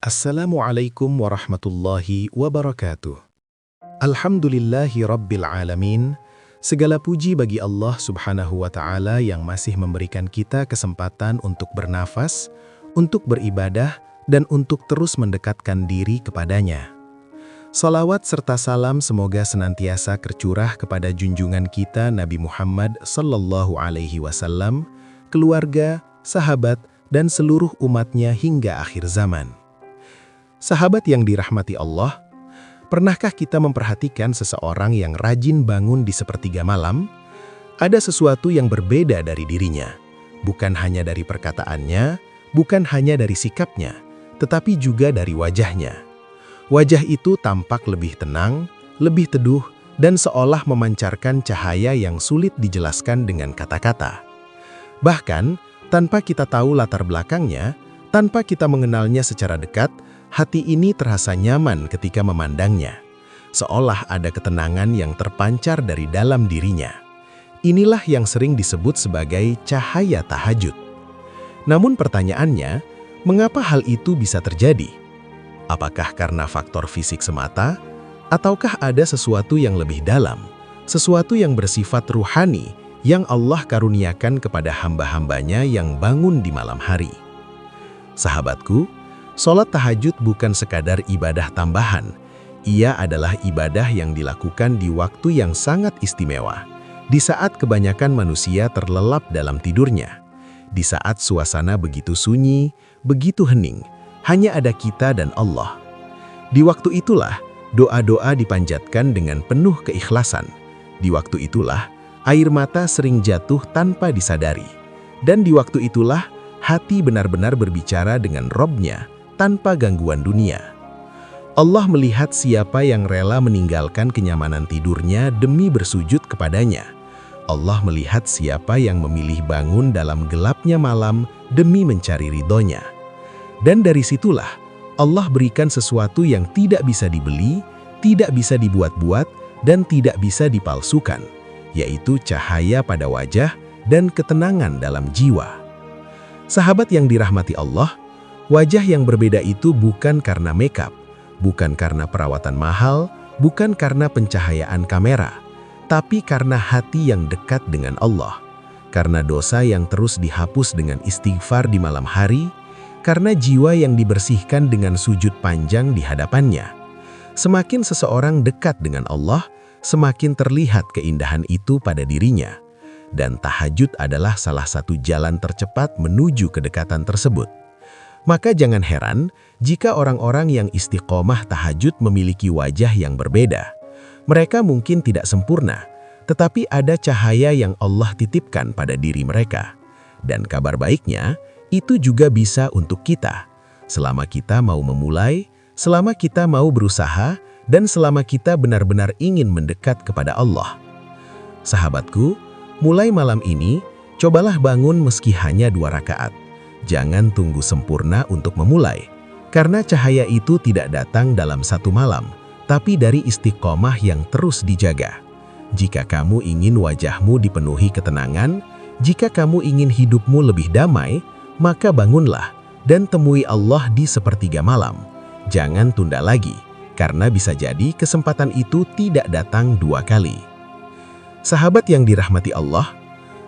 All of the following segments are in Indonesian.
Assalamualaikum warahmatullahi wabarakatuh. Alhamdulillahi rabbil alamin. Segala puji bagi Allah subhanahu wa ta'ala yang masih memberikan kita kesempatan untuk bernafas, untuk beribadah, dan untuk terus mendekatkan diri kepadanya. Salawat serta salam semoga senantiasa tercurah kepada junjungan kita Nabi Muhammad sallallahu alaihi wasallam, keluarga, sahabat, dan seluruh umatnya hingga akhir zaman. Sahabat yang dirahmati Allah, pernahkah kita memperhatikan seseorang yang rajin bangun di sepertiga malam? Ada sesuatu yang berbeda dari dirinya, bukan hanya dari perkataannya, bukan hanya dari sikapnya, tetapi juga dari wajahnya. Wajah itu tampak lebih tenang, lebih teduh, dan seolah memancarkan cahaya yang sulit dijelaskan dengan kata-kata. Bahkan, tanpa kita tahu latar belakangnya, tanpa kita mengenalnya secara dekat, hati ini terasa nyaman ketika memandangnya, seolah ada ketenangan yang terpancar dari dalam dirinya. Inilah yang sering disebut sebagai cahaya tahajud. Namun pertanyaannya, mengapa hal itu bisa terjadi? Apakah karena faktor fisik semata? Ataukah ada sesuatu yang lebih dalam, sesuatu yang bersifat ruhani yang Allah karuniakan kepada hamba-hambanya yang bangun di malam hari? Sahabatku, sholat tahajud bukan sekadar ibadah tambahan. Ia adalah ibadah yang dilakukan di waktu yang sangat istimewa, di saat kebanyakan manusia terlelap dalam tidurnya, di saat suasana begitu sunyi, begitu hening, hanya ada kita dan Allah. Di waktu itulah, doa-doa dipanjatkan dengan penuh keikhlasan. Di waktu itulah, air mata sering jatuh tanpa disadari. Dan di waktu itulah, hati benar-benar berbicara dengan Robnya, tanpa gangguan dunia. Allah melihat siapa yang rela meninggalkan kenyamanan tidurnya demi bersujud kepadanya. Allah melihat siapa yang memilih bangun dalam gelapnya malam demi mencari ridhonya. Dan dari situlah, Allah berikan sesuatu yang tidak bisa dibeli, tidak bisa dibuat-buat, dan tidak bisa dipalsukan, yaitu cahaya pada wajah dan ketenangan dalam jiwa. Sahabat yang dirahmati Allah, wajah yang berbeda itu bukan karena makeup, bukan karena perawatan mahal, bukan karena pencahayaan kamera, tapi karena hati yang dekat dengan Allah, karena dosa yang terus dihapus dengan istighfar di malam hari, karena jiwa yang dibersihkan dengan sujud panjang di hadapannya. Semakin seseorang dekat dengan Allah, semakin terlihat keindahan itu pada dirinya. Dan tahajud adalah salah satu jalan tercepat menuju kedekatan tersebut. Maka jangan heran jika orang-orang yang istiqomah tahajud memiliki wajah yang berbeda. Mereka mungkin tidak sempurna, tetapi ada cahaya yang Allah titipkan pada diri mereka. Dan kabar baiknya, itu juga bisa untuk kita. Selama kita mau memulai, selama kita mau berusaha, dan selama kita benar-benar ingin mendekat kepada Allah. Sahabatku, mulai malam ini, cobalah bangun meski hanya 2 rakaat. Jangan tunggu sempurna untuk memulai, karena cahaya itu tidak datang dalam satu malam, tapi dari istiqomah yang terus dijaga. Jika kamu ingin wajahmu dipenuhi ketenangan, jika kamu ingin hidupmu lebih damai, maka bangunlah dan temui Allah di sepertiga malam. Jangan tunda lagi, karena bisa jadi kesempatan itu tidak datang 2 kali. Sahabat yang dirahmati Allah,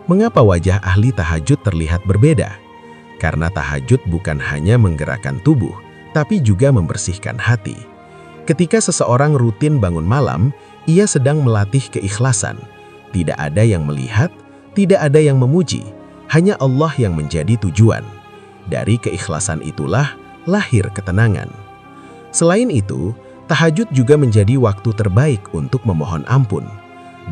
mengapa wajah ahli tahajud terlihat berbeda? Karena tahajud bukan hanya menggerakkan tubuh, tapi juga membersihkan hati. Ketika seseorang rutin bangun malam, ia sedang melatih keikhlasan. Tidak ada yang melihat, tidak ada yang memuji, hanya Allah yang menjadi tujuan. Dari keikhlasan itulah lahir ketenangan. Selain itu, tahajud juga menjadi waktu terbaik untuk memohon ampun.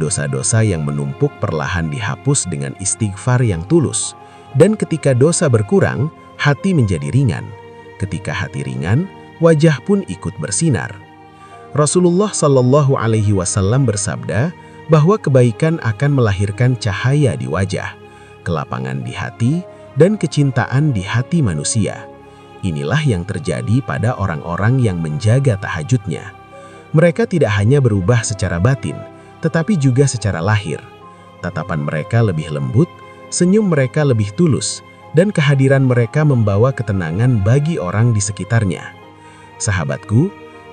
Dosa-dosa yang menumpuk perlahan dihapus dengan istighfar yang tulus. Dan ketika dosa berkurang, hati menjadi ringan. Ketika hati ringan, wajah pun ikut bersinar. Rasulullah Shallallahu Alaihi Wasallam bersabda bahwa kebaikan akan melahirkan cahaya di wajah, kelapangan di hati, dan kecintaan di hati manusia. Inilah yang terjadi pada orang-orang yang menjaga tahajudnya. Mereka tidak hanya berubah secara batin, tetapi juga secara lahir. Tatapan mereka lebih lembut, senyum mereka lebih tulus, dan kehadiran mereka membawa ketenangan bagi orang di sekitarnya. Sahabatku,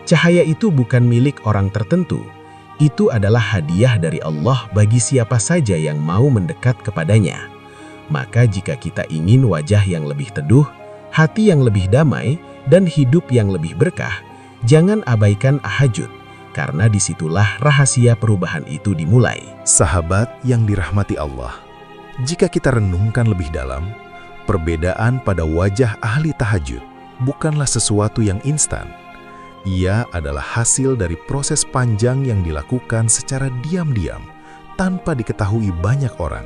cahaya itu bukan milik orang tertentu. Itu adalah hadiah dari Allah bagi siapa saja yang mau mendekat kepadanya. Maka jika kita ingin wajah yang lebih teduh, hati yang lebih damai, dan hidup yang lebih berkah, jangan abaikan tahajud, karena disitulah rahasia perubahan itu dimulai. Sahabat yang dirahmati Allah, jika kita renungkan lebih dalam, perbedaan pada wajah ahli tahajud bukanlah sesuatu yang instan. Ia adalah hasil dari proses panjang yang dilakukan secara diam-diam tanpa diketahui banyak orang.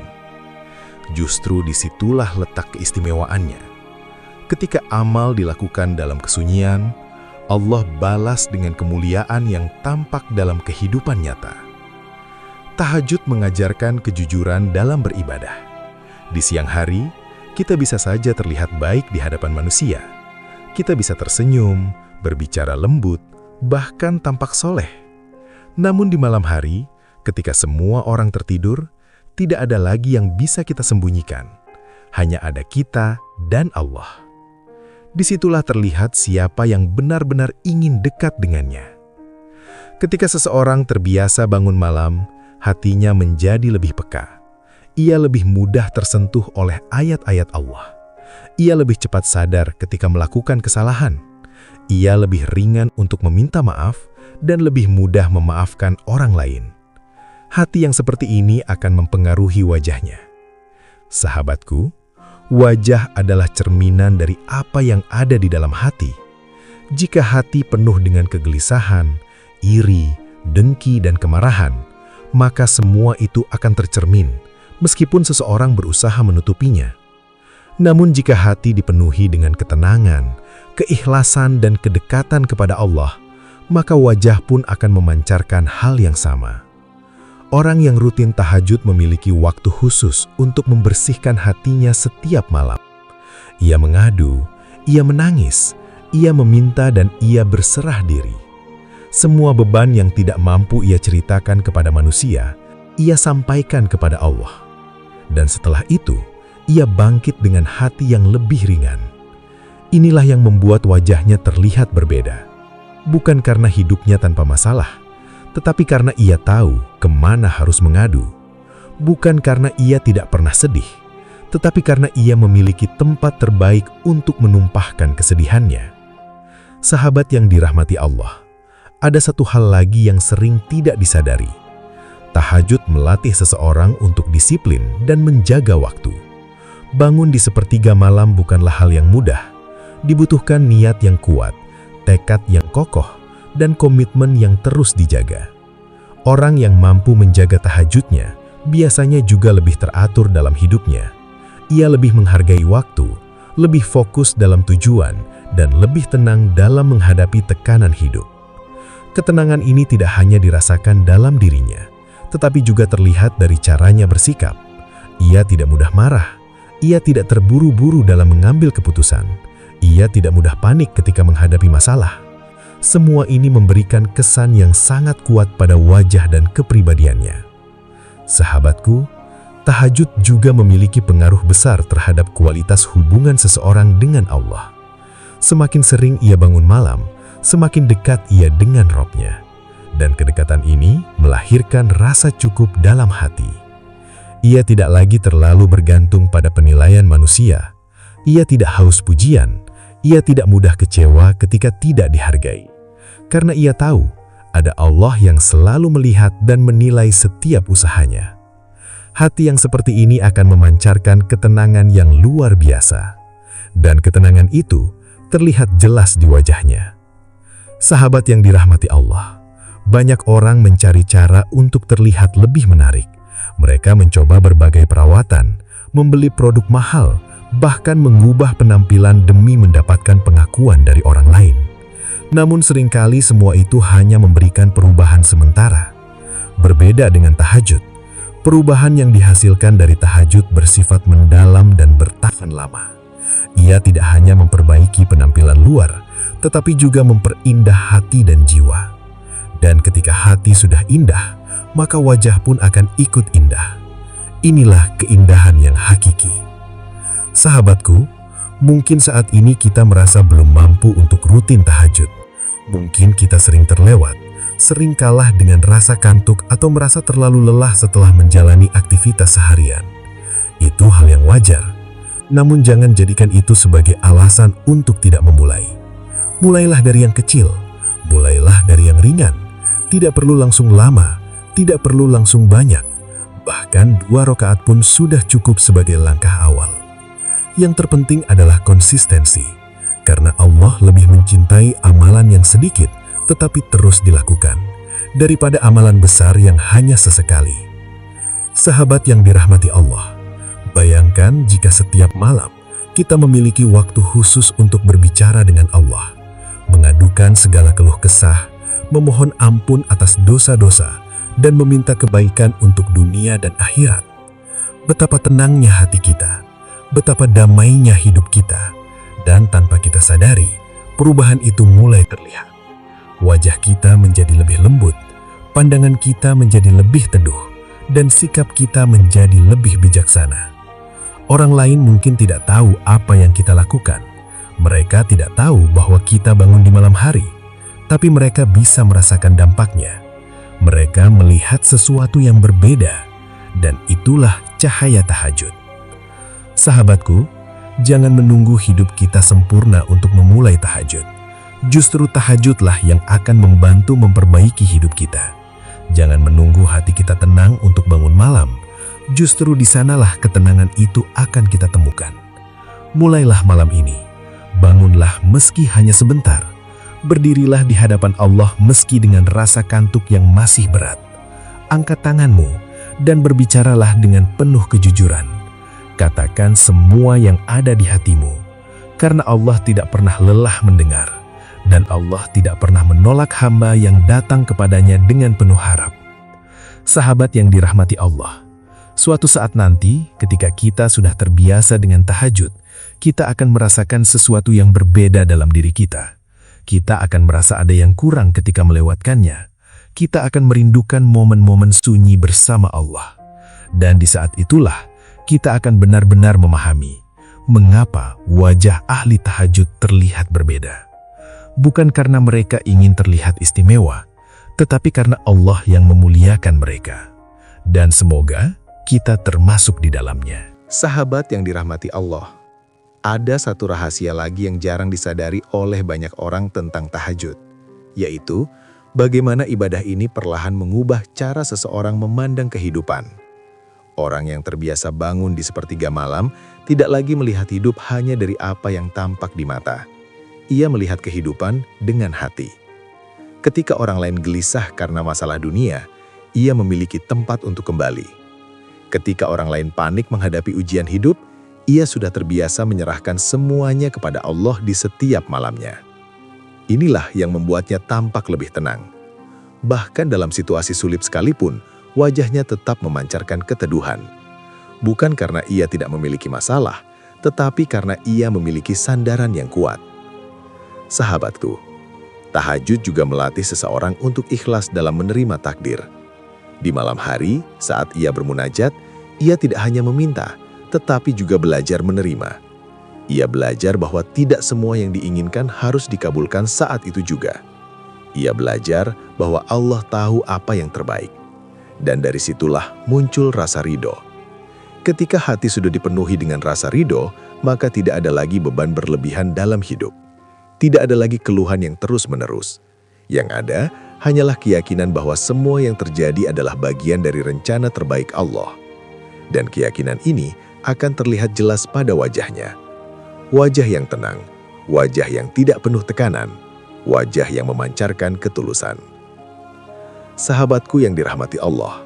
Justru disitulah letak keistimewaannya. Ketika amal dilakukan dalam kesunyian, Allah balas dengan kemuliaan yang tampak dalam kehidupan nyata. Tahajud mengajarkan kejujuran dalam beribadah. Di siang hari, kita bisa saja terlihat baik di hadapan manusia. Kita bisa tersenyum, berbicara lembut, bahkan tampak soleh. Namun di malam hari, ketika semua orang tertidur, tidak ada lagi yang bisa kita sembunyikan. Hanya ada kita dan Allah. Disitulah terlihat siapa yang benar-benar ingin dekat dengannya. Ketika seseorang terbiasa bangun malam, hatinya menjadi lebih peka. Ia lebih mudah tersentuh oleh ayat-ayat Allah. Ia lebih cepat sadar ketika melakukan kesalahan. Ia lebih ringan untuk meminta maaf dan lebih mudah memaafkan orang lain. Hati yang seperti ini akan mempengaruhi wajahnya. Sahabatku, wajah adalah cerminan dari apa yang ada di dalam hati. Jika hati penuh dengan kegelisahan, iri, dengki, dan kemarahan, maka semua itu akan tercermin, meskipun seseorang berusaha menutupinya. Namun jika hati dipenuhi dengan ketenangan, keikhlasan, dan kedekatan kepada Allah, maka wajah pun akan memancarkan hal yang sama. Orang yang rutin tahajud memiliki waktu khusus untuk membersihkan hatinya setiap malam. Ia mengadu, ia menangis, ia meminta, dan ia berserah diri. Semua beban yang tidak mampu ia ceritakan kepada manusia, ia sampaikan kepada Allah. Dan setelah itu, ia bangkit dengan hati yang lebih ringan. Inilah yang membuat wajahnya terlihat berbeda. Bukan karena hidupnya tanpa masalah, tetapi karena ia tahu kemana harus mengadu. Bukan karena ia tidak pernah sedih, tetapi karena ia memiliki tempat terbaik untuk menumpahkan kesedihannya. Sahabat yang dirahmati Allah, ada satu hal lagi yang sering tidak disadari. Tahajud melatih seseorang untuk disiplin dan menjaga waktu. Bangun di sepertiga malam bukanlah hal yang mudah. Dibutuhkan niat yang kuat, tekad yang kokoh, dan komitmen yang terus dijaga. Orang yang mampu menjaga tahajudnya biasanya juga lebih teratur dalam hidupnya. Ia lebih menghargai waktu, lebih fokus dalam tujuan, dan lebih tenang dalam menghadapi tekanan hidup. Ketenangan ini tidak hanya dirasakan dalam dirinya, tetapi juga terlihat dari caranya bersikap. Ia tidak mudah marah, ia tidak terburu-buru dalam mengambil keputusan, ia tidak mudah panik ketika menghadapi masalah. Semua ini memberikan kesan yang sangat kuat pada wajah dan kepribadiannya. Sahabatku, tahajud juga memiliki pengaruh besar terhadap kualitas hubungan seseorang dengan Allah. Semakin sering ia bangun malam, semakin dekat ia dengan Rabb-Nya. Dan kedekatan ini melahirkan rasa cukup dalam hati. Ia tidak lagi terlalu bergantung pada penilaian manusia. Ia tidak haus pujian. Ia tidak mudah kecewa ketika tidak dihargai. Karena ia tahu ada Allah yang selalu melihat dan menilai setiap usahanya. Hati yang seperti ini akan memancarkan ketenangan yang luar biasa. Dan ketenangan itu terlihat jelas di wajahnya. Sahabat yang dirahmati Allah, banyak orang mencari cara untuk terlihat lebih menarik. Mereka mencoba berbagai perawatan, membeli produk mahal, bahkan mengubah penampilan demi mendapatkan pengakuan dari orang lain. Namun seringkali semua itu hanya memberikan perubahan sementara. Berbeda dengan tahajud, perubahan yang dihasilkan dari tahajud bersifat mendalam dan bertahan lama. Ia tidak hanya memperbaiki penampilan luar, tetapi juga memperindah hati dan jiwa. Dan ketika hati sudah indah, maka wajah pun akan ikut indah. Inilah keindahan yang hakiki. Sahabatku, mungkin saat ini kita merasa belum mampu untuk rutin tahajud. Mungkin kita sering terlewat, sering kalah dengan rasa kantuk atau merasa terlalu lelah setelah menjalani aktivitas seharian. Itu hal yang wajar, namun jangan jadikan itu sebagai alasan untuk tidak memulai. Mulailah dari yang kecil, mulailah dari yang ringan. Tidak perlu langsung lama, tidak perlu langsung banyak. Bahkan 2 rakaat pun sudah cukup sebagai langkah awal. Yang terpenting adalah konsistensi, karena Allah lebih mencintai amalan yang sedikit tetapi terus dilakukan, daripada amalan besar yang hanya sesekali. Sahabat yang dirahmati Allah, bayangkan jika setiap malam kita memiliki waktu khusus untuk berbicara dengan Allah, mengadukan segala keluh kesah, memohon ampun atas dosa-dosa, dan meminta kebaikan untuk dunia dan akhirat. Betapa tenangnya hati kita, betapa damainya hidup kita, dan tanpa kita sadari, perubahan itu mulai terlihat. Wajah kita menjadi lebih lembut, pandangan kita menjadi lebih teduh, dan sikap kita menjadi lebih bijaksana. Orang lain mungkin tidak tahu apa yang kita lakukan. Mereka tidak tahu bahwa kita bangun di malam hari, tapi mereka bisa merasakan dampaknya. Mereka melihat sesuatu yang berbeda, dan itulah cahaya tahajud. Sahabatku, jangan menunggu hidup kita sempurna untuk memulai tahajud. Justru tahajudlah yang akan membantu memperbaiki hidup kita. Jangan menunggu hati kita tenang untuk bangun malam. Justru di sanalah ketenangan itu akan kita temukan. Mulailah malam ini. Bangunlah meski hanya sebentar. Berdirilah di hadapan Allah meski dengan rasa kantuk yang masih berat. Angkat tanganmu dan berbicaralah dengan penuh kejujuran. Katakan semua yang ada di hatimu, karena Allah tidak pernah lelah mendengar, dan Allah tidak pernah menolak hamba yang datang kepadanya dengan penuh harap. Sahabat yang dirahmati Allah, suatu saat nanti ketika kita sudah terbiasa dengan tahajud, kita akan merasakan sesuatu yang berbeda dalam diri kita. Kita akan merasa ada yang kurang ketika melewatkannya. Kita akan merindukan momen-momen sunyi bersama Allah. Dan di saat itulah, kita akan benar-benar memahami mengapa wajah ahli tahajud terlihat berbeda. Bukan karena mereka ingin terlihat istimewa, tetapi karena Allah yang memuliakan mereka. Dan semoga kita termasuk di dalamnya. Sahabat yang dirahmati Allah, ada satu rahasia lagi yang jarang disadari oleh banyak orang tentang tahajud, yaitu bagaimana ibadah ini perlahan mengubah cara seseorang memandang kehidupan. Orang yang terbiasa bangun di sepertiga malam tidak lagi melihat hidup hanya dari apa yang tampak di mata. Ia melihat kehidupan dengan hati. Ketika orang lain gelisah karena masalah dunia, ia memiliki tempat untuk kembali. Ketika orang lain panik menghadapi ujian hidup, ia sudah terbiasa menyerahkan semuanya kepada Allah di setiap malamnya. Inilah yang membuatnya tampak lebih tenang. Bahkan dalam situasi sulit sekalipun, wajahnya tetap memancarkan keteduhan. Bukan karena ia tidak memiliki masalah, tetapi karena ia memiliki sandaran yang kuat. Sahabatku, tahajud juga melatih seseorang untuk ikhlas dalam menerima takdir. Di malam hari, saat ia bermunajat, ia tidak hanya meminta, tetapi juga belajar menerima. Ia belajar bahwa tidak semua yang diinginkan harus dikabulkan saat itu juga. Ia belajar bahwa Allah tahu apa yang terbaik. Dan dari situlah muncul rasa ridho. Ketika hati sudah dipenuhi dengan rasa ridho, maka tidak ada lagi beban berlebihan dalam hidup. Tidak ada lagi keluhan yang terus-menerus. Yang ada hanyalah keyakinan bahwa semua yang terjadi adalah bagian dari rencana terbaik Allah. Dan keyakinan ini akan terlihat jelas pada wajahnya. Wajah yang tenang, wajah yang tidak penuh tekanan, wajah yang memancarkan ketulusan. Sahabatku yang dirahmati Allah,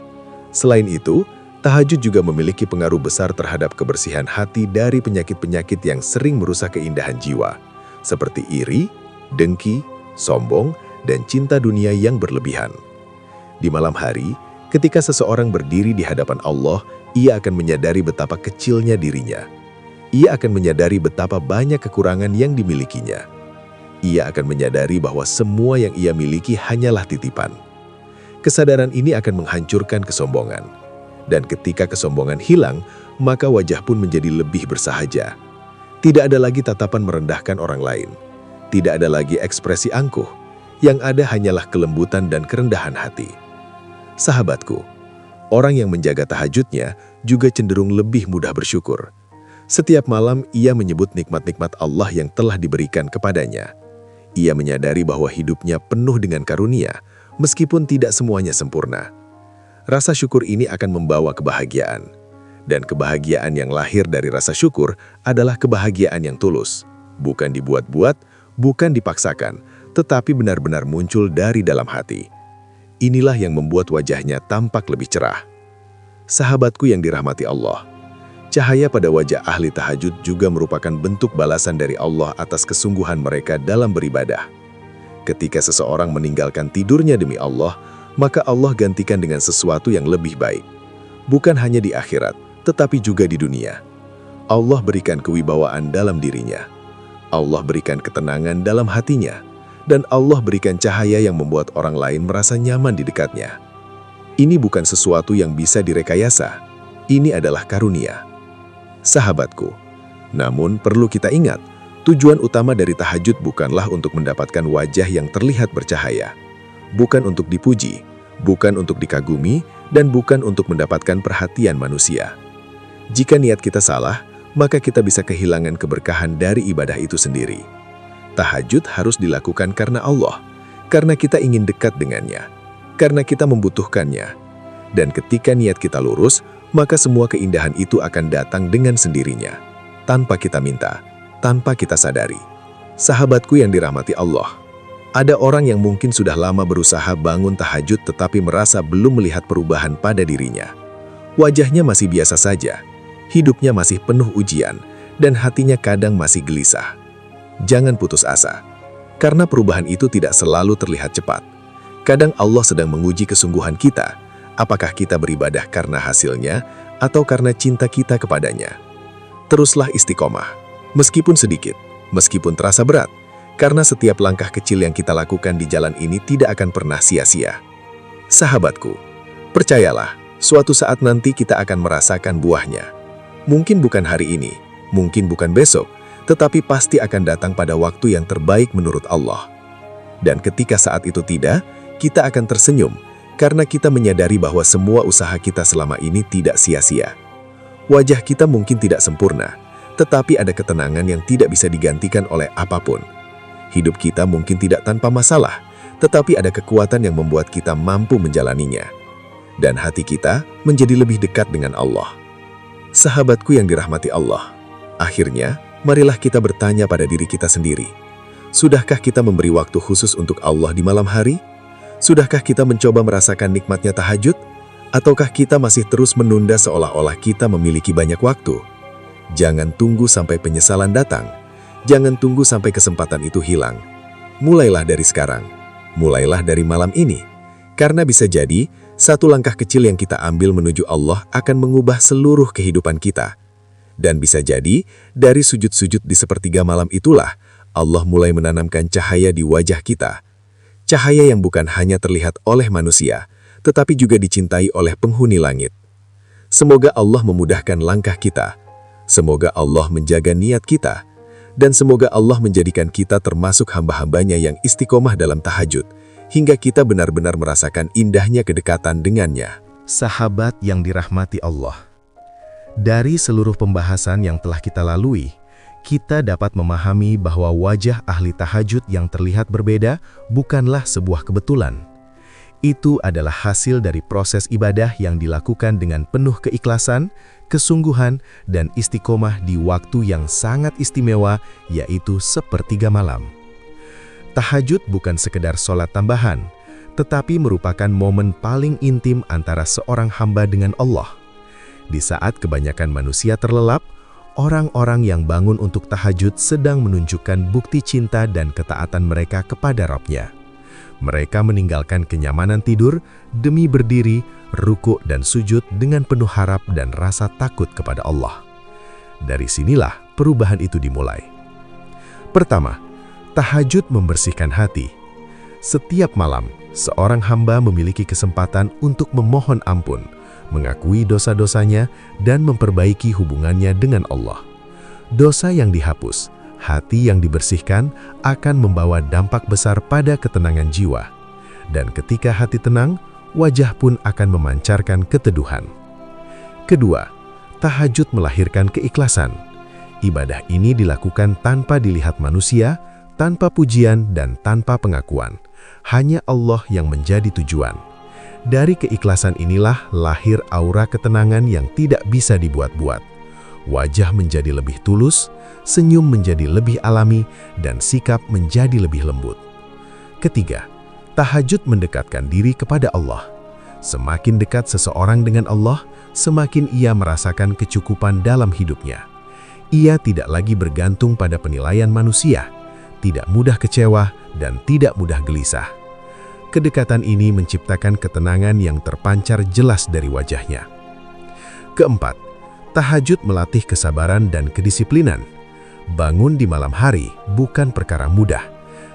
selain itu, tahajud juga memiliki pengaruh besar terhadap kebersihan hati dari penyakit-penyakit yang sering merusak keindahan jiwa, seperti iri, dengki, sombong, dan cinta dunia yang berlebihan. Di malam hari, ketika seseorang berdiri di hadapan Allah, ia akan menyadari betapa kecilnya dirinya. Ia akan menyadari betapa banyak kekurangan yang dimilikinya. Ia akan menyadari bahwa semua yang ia miliki hanyalah titipan. Kesadaran ini akan menghancurkan kesombongan. Dan ketika kesombongan hilang, maka wajah pun menjadi lebih bersahaja. Tidak ada lagi tatapan merendahkan orang lain. Tidak ada lagi ekspresi angkuh. Yang ada hanyalah kelembutan dan kerendahan hati. Sahabatku, orang yang menjaga tahajudnya juga cenderung lebih mudah bersyukur. Setiap malam ia menyebut nikmat-nikmat Allah yang telah diberikan kepadanya. Ia menyadari bahwa hidupnya penuh dengan karunia, meskipun tidak semuanya sempurna. Rasa syukur ini akan membawa kebahagiaan. Dan kebahagiaan yang lahir dari rasa syukur adalah kebahagiaan yang tulus. Bukan dibuat-buat, bukan dipaksakan, tetapi benar-benar muncul dari dalam hati. Inilah yang membuat wajahnya tampak lebih cerah. Sahabatku yang dirahmati Allah, cahaya pada wajah ahli tahajud juga merupakan bentuk balasan dari Allah atas kesungguhan mereka dalam beribadah. Ketika seseorang meninggalkan tidurnya demi Allah, maka Allah gantikan dengan sesuatu yang lebih baik. Bukan hanya di akhirat, tetapi juga di dunia. Allah berikan kewibawaan dalam dirinya. Allah berikan ketenangan dalam hatinya. Dan Allah berikan cahaya yang membuat orang lain merasa nyaman di dekatnya. Ini bukan sesuatu yang bisa direkayasa. Ini adalah karunia. Sahabatku, namun perlu kita ingat, tujuan utama dari tahajud bukanlah untuk mendapatkan wajah yang terlihat bercahaya. Bukan untuk dipuji, bukan untuk dikagumi, dan bukan untuk mendapatkan perhatian manusia. Jika niat kita salah, maka kita bisa kehilangan keberkahan dari ibadah itu sendiri. Tahajud harus dilakukan karena Allah, karena kita ingin dekat dengannya, karena kita membutuhkannya. Dan ketika niat kita lurus, maka semua keindahan itu akan datang dengan sendirinya, tanpa kita minta, tanpa kita sadari. Sahabatku yang dirahmati Allah, ada orang yang mungkin sudah lama berusaha bangun tahajud tetapi merasa belum melihat perubahan pada dirinya. Wajahnya masih biasa saja, hidupnya masih penuh ujian, dan hatinya kadang masih gelisah. Jangan putus asa, karena perubahan itu tidak selalu terlihat cepat. Kadang Allah sedang menguji kesungguhan kita, apakah kita beribadah karena hasilnya atau karena cinta kita kepadanya. Teruslah istiqomah, meskipun sedikit, meskipun terasa berat, karena setiap langkah kecil yang kita lakukan di jalan ini tidak akan pernah sia-sia. Sahabatku, percayalah, suatu saat nanti kita akan merasakan buahnya. Mungkin bukan hari ini, mungkin bukan besok, tetapi pasti akan datang pada waktu yang terbaik menurut Allah. Dan ketika saat itu tiba, kita akan tersenyum, karena kita menyadari bahwa semua usaha kita selama ini tidak sia-sia. Wajah kita mungkin tidak sempurna, tetapi ada ketenangan yang tidak bisa digantikan oleh apapun. Hidup kita mungkin tidak tanpa masalah, tetapi ada kekuatan yang membuat kita mampu menjalaninya. Dan hati kita menjadi lebih dekat dengan Allah. Sahabatku yang dirahmati Allah, akhirnya, marilah kita bertanya pada diri kita sendiri. Sudahkah kita memberi waktu khusus untuk Allah di malam hari? Sudahkah kita mencoba merasakan nikmatnya tahajud? Ataukah kita masih terus menunda seolah-olah kita memiliki banyak waktu? Jangan tunggu sampai penyesalan datang. Jangan tunggu sampai kesempatan itu hilang. Mulailah dari sekarang. Mulailah dari malam ini. Karena bisa jadi, satu langkah kecil yang kita ambil menuju Allah akan mengubah seluruh kehidupan kita. Dan bisa jadi, dari sujud-sujud di sepertiga malam itulah, Allah mulai menanamkan cahaya di wajah kita. Cahaya yang bukan hanya terlihat oleh manusia, tetapi juga dicintai oleh penghuni langit. Semoga Allah memudahkan langkah kita. Semoga Allah menjaga niat kita. Dan semoga Allah menjadikan kita termasuk hamba-hambanya yang istiqomah dalam tahajud, hingga kita benar-benar merasakan indahnya kedekatan dengannya. Sahabat yang dirahmati Allah, dari seluruh pembahasan yang telah kita lalui, kita dapat memahami bahwa wajah ahli tahajud yang terlihat berbeda bukanlah sebuah kebetulan. Itu adalah hasil dari proses ibadah yang dilakukan dengan penuh keikhlasan, kesungguhan, dan istiqomah di waktu yang sangat istimewa, yaitu sepertiga malam. Tahajud bukan sekedar sholat tambahan, tetapi merupakan momen paling intim antara seorang hamba dengan Allah. Di saat kebanyakan manusia terlelap, orang-orang yang bangun untuk tahajud sedang menunjukkan bukti cinta dan ketaatan mereka kepada Rabb-Nya. Mereka meninggalkan kenyamanan tidur demi berdiri, rukuk dan sujud dengan penuh harap dan rasa takut kepada Allah. Dari sinilah perubahan itu dimulai. Pertama, tahajud membersihkan hati. Setiap malam, seorang hamba memiliki kesempatan untuk memohon ampun, mengakui dosa-dosanya, dan memperbaiki hubungannya dengan Allah. Dosa yang dihapus, hati yang dibersihkan akan membawa dampak besar pada ketenangan jiwa. Dan ketika hati tenang, wajah pun akan memancarkan keteduhan. Kedua, tahajud melahirkan keikhlasan. Ibadah ini dilakukan tanpa dilihat manusia, tanpa pujian dan tanpa pengakuan. Hanya Allah yang menjadi tujuan. Dari keikhlasan inilah lahir aura ketenangan yang tidak bisa dibuat-buat. Wajah menjadi lebih tulus, senyum menjadi lebih alami, dan sikap menjadi lebih lembut. Ketiga, tahajud mendekatkan diri kepada Allah. Semakin dekat seseorang dengan Allah, semakin ia merasakan kecukupan dalam hidupnya. Ia tidak lagi bergantung pada penilaian manusia, tidak mudah kecewa, dan tidak mudah gelisah. Kedekatan ini menciptakan ketenangan yang terpancar jelas dari wajahnya. Keempat, tahajud melatih kesabaran dan kedisiplinan. Bangun di malam hari bukan perkara mudah.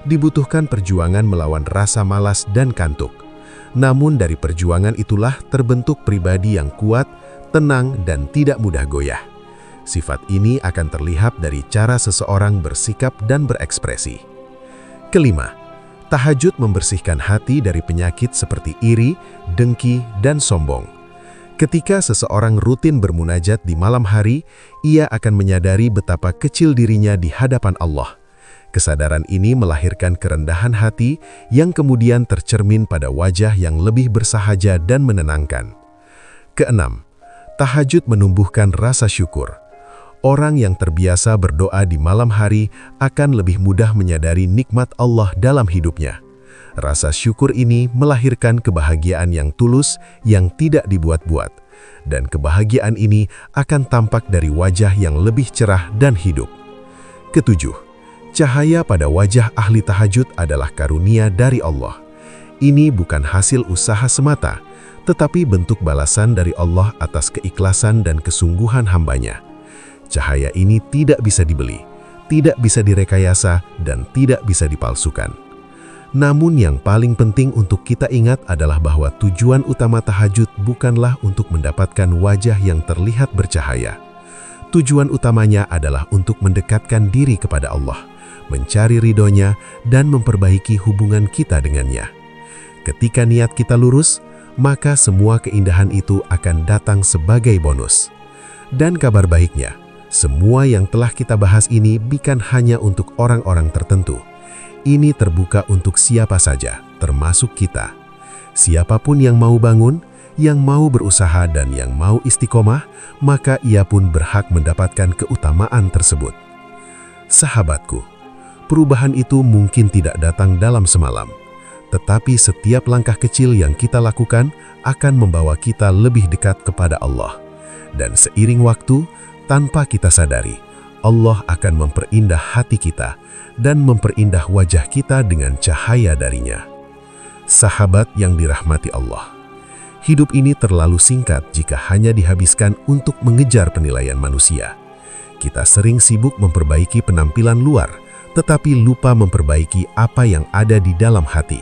Dibutuhkan perjuangan melawan rasa malas dan kantuk. Namun dari perjuangan itulah terbentuk pribadi yang kuat, tenang, dan tidak mudah goyah. Sifat ini akan terlihat dari cara seseorang bersikap dan berekspresi. Kelima, tahajud membersihkan hati dari penyakit seperti iri, dengki, dan sombong. Ketika seseorang rutin bermunajat di malam hari, ia akan menyadari betapa kecil dirinya di hadapan Allah. Kesadaran ini melahirkan kerendahan hati yang kemudian tercermin pada wajah yang lebih bersahaja dan menenangkan. Keenam, tahajud menumbuhkan rasa syukur. Orang yang terbiasa berdoa di malam hari akan lebih mudah menyadari nikmat Allah dalam hidupnya. Rasa syukur ini melahirkan kebahagiaan yang tulus yang tidak dibuat-buat. Dan kebahagiaan ini akan tampak dari wajah yang lebih cerah dan hidup. Ketujuh, cahaya pada wajah ahli tahajud adalah karunia dari Allah. Ini bukan hasil usaha semata, tetapi bentuk balasan dari Allah atas keikhlasan dan kesungguhan hambanya. Cahaya ini tidak bisa dibeli, tidak bisa direkayasa, dan tidak bisa dipalsukan. Namun yang paling penting untuk kita ingat adalah bahwa tujuan utama tahajud bukanlah untuk mendapatkan wajah yang terlihat bercahaya. Tujuan utamanya adalah untuk mendekatkan diri kepada Allah, mencari ridhonya, dan memperbaiki hubungan kita dengannya. Ketika niat kita lurus, maka semua keindahan itu akan datang sebagai bonus. Dan kabar baiknya, semua yang telah kita bahas ini bukan hanya untuk orang-orang tertentu. Ini terbuka untuk siapa saja, termasuk kita. Siapapun yang mau bangun, yang mau berusaha dan yang mau istiqomah, maka ia pun berhak mendapatkan keutamaan tersebut. Sahabatku, perubahan itu mungkin tidak datang dalam semalam, tetapi setiap langkah kecil yang kita lakukan akan membawa kita lebih dekat kepada Allah. Dan seiring waktu, tanpa kita sadari, Allah akan memperindah hati kita dan memperindah wajah kita dengan cahaya darinya. Sahabat yang dirahmati Allah, hidup ini terlalu singkat jika hanya dihabiskan untuk mengejar penilaian manusia. Kita sering sibuk memperbaiki penampilan luar, tetapi lupa memperbaiki apa yang ada di dalam hati.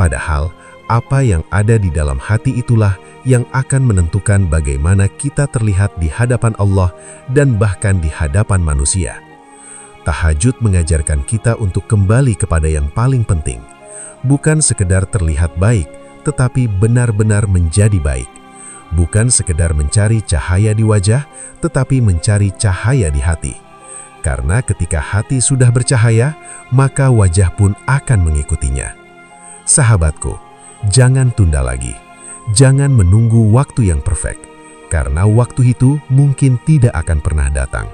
Padahal, apa yang ada di dalam hati itulah yang akan menentukan bagaimana kita terlihat di hadapan Allah dan bahkan di hadapan manusia. Tahajud mengajarkan kita untuk kembali kepada yang paling penting. Bukan sekedar terlihat baik, tetapi benar-benar menjadi baik. Bukan sekedar mencari cahaya di wajah, tetapi mencari cahaya di hati. Karena ketika hati sudah bercahaya, maka wajah pun akan mengikutinya. Sahabatku, jangan tunda lagi. Jangan menunggu waktu yang perfect, karena waktu itu mungkin tidak akan pernah datang.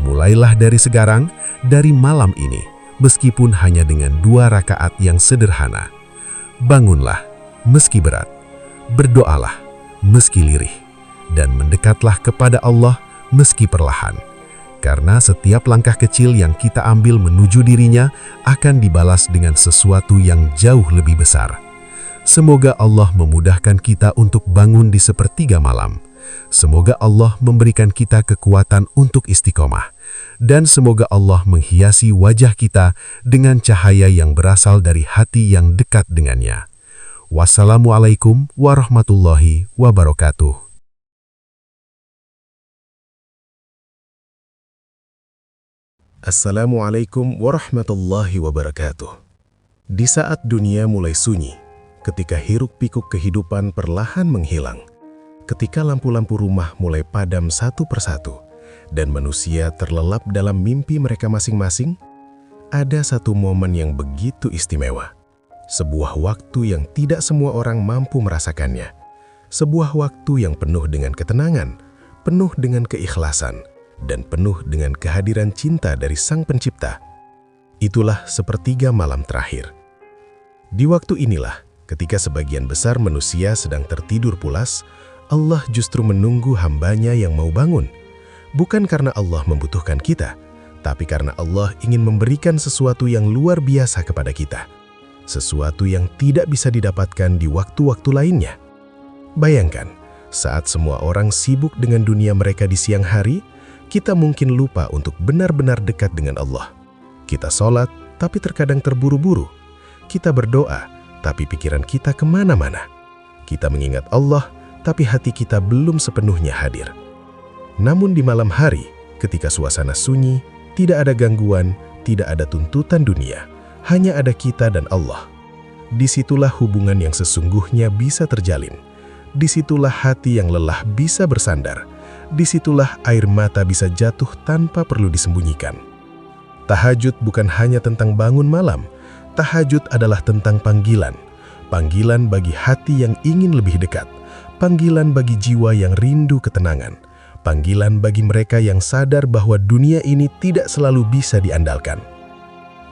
Mulailah dari sekarang, dari malam ini, meskipun hanya dengan 2 rakaat yang sederhana. Bangunlah, meski berat. Berdoalah, meski lirih. Dan mendekatlah kepada Allah, meski perlahan. Karena setiap langkah kecil yang kita ambil menuju dirinya akan dibalas dengan sesuatu yang jauh lebih besar. Semoga Allah memudahkan kita untuk bangun di sepertiga malam. Semoga Allah memberikan kita kekuatan untuk istiqomah. Dan semoga Allah menghiasi wajah kita dengan cahaya yang berasal dari hati yang dekat dengannya. Wassalamualaikum warahmatullahi wabarakatuh. Assalamualaikum warahmatullahi wabarakatuh. Di saat dunia mulai sunyi, ketika hiruk-pikuk kehidupan perlahan menghilang, ketika lampu-lampu rumah mulai padam satu persatu, dan manusia terlelap dalam mimpi mereka masing-masing, ada satu momen yang begitu istimewa. Sebuah waktu yang tidak semua orang mampu merasakannya. Sebuah waktu yang penuh dengan ketenangan, penuh dengan keikhlasan, dan penuh dengan kehadiran cinta dari Sang Pencipta. Itulah sepertiga malam terakhir. Di waktu inilah, ketika sebagian besar manusia sedang tertidur pulas, Allah justru menunggu hambanya yang mau bangun. Bukan karena Allah membutuhkan kita, tapi karena Allah ingin memberikan sesuatu yang luar biasa kepada kita. Sesuatu yang tidak bisa didapatkan di waktu-waktu lainnya. Bayangkan, saat semua orang sibuk dengan dunia mereka di siang hari, kita mungkin lupa untuk benar-benar dekat dengan Allah. Kita sholat, tapi terkadang terburu-buru. Kita berdoa, tapi pikiran kita kemana-mana. Kita mengingat Allah, tapi hati kita belum sepenuhnya hadir. Namun di malam hari, ketika suasana sunyi, tidak ada gangguan, tidak ada tuntutan dunia, hanya ada kita dan Allah. Disitulah hubungan yang sesungguhnya bisa terjalin. Disitulah hati yang lelah bisa bersandar. Disitulah air mata bisa jatuh tanpa perlu disembunyikan. Tahajud bukan hanya tentang bangun malam. Tahajud adalah tentang panggilan. Panggilan bagi hati yang ingin lebih dekat. Panggilan bagi jiwa yang rindu ketenangan. Panggilan bagi mereka yang sadar bahwa dunia ini tidak selalu bisa diandalkan.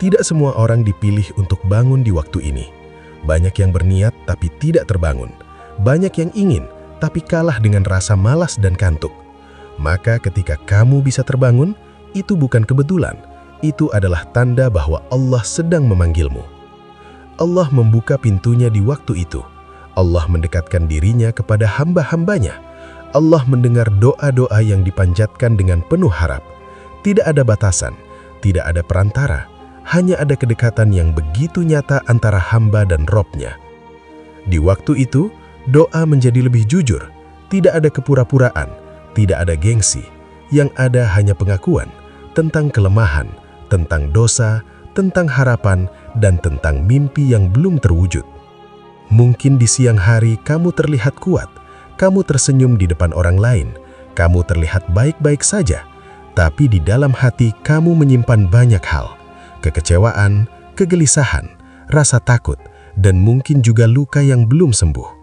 Tidak semua orang dipilih untuk bangun di waktu ini. Banyak yang berniat tapi tidak terbangun. Banyak yang ingin tapi kalah dengan rasa malas dan kantuk. Maka ketika kamu bisa terbangun, itu bukan kebetulan. Itu adalah tanda bahwa Allah sedang memanggilmu. Allah membuka pintunya di waktu itu. Allah mendekatkan dirinya kepada hamba-hambanya. Allah mendengar doa-doa yang dipanjatkan dengan penuh harap. Tidak ada batasan, tidak ada perantara. Hanya ada kedekatan yang begitu nyata antara hamba dan Robnya. Di waktu itu, doa menjadi lebih jujur. Tidak ada kepura-puraan. Tidak ada gengsi, yang ada hanya pengakuan tentang kelemahan, tentang dosa, tentang harapan, dan tentang mimpi yang belum terwujud. Mungkin di siang hari kamu terlihat kuat, kamu tersenyum di depan orang lain, kamu terlihat baik-baik saja, tapi di dalam hati kamu menyimpan banyak hal, kekecewaan, kegelisahan, rasa takut, dan mungkin juga luka yang belum sembuh.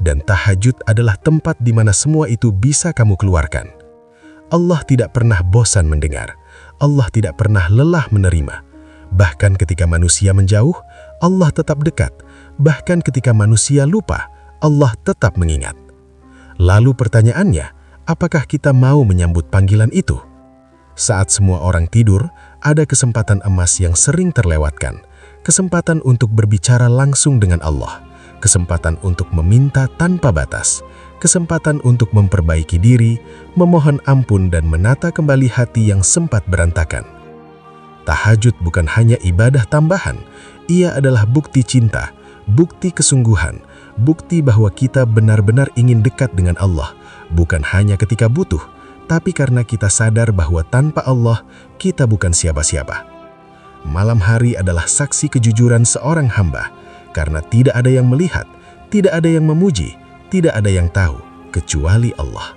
Dan tahajud adalah tempat di mana semua itu bisa kamu keluarkan. Allah tidak pernah bosan mendengar. Allah tidak pernah lelah menerima. Bahkan ketika manusia menjauh, Allah tetap dekat. Bahkan ketika manusia lupa, Allah tetap mengingat. Lalu pertanyaannya, apakah kita mau menyambut panggilan itu? Saat semua orang tidur, ada kesempatan emas yang sering terlewatkan. Kesempatan untuk berbicara langsung dengan Allah. Kesempatan untuk meminta tanpa batas, kesempatan untuk memperbaiki diri, memohon ampun dan menata kembali hati yang sempat berantakan. Tahajud bukan hanya ibadah tambahan, ia adalah bukti cinta, bukti kesungguhan, bukti bahwa kita benar-benar ingin dekat dengan Allah, bukan hanya ketika butuh, tapi karena kita sadar bahwa tanpa Allah, kita bukan siapa-siapa. Malam hari adalah saksi kejujuran seorang hamba, karena tidak ada yang melihat, tidak ada yang memuji, tidak ada yang tahu, kecuali Allah.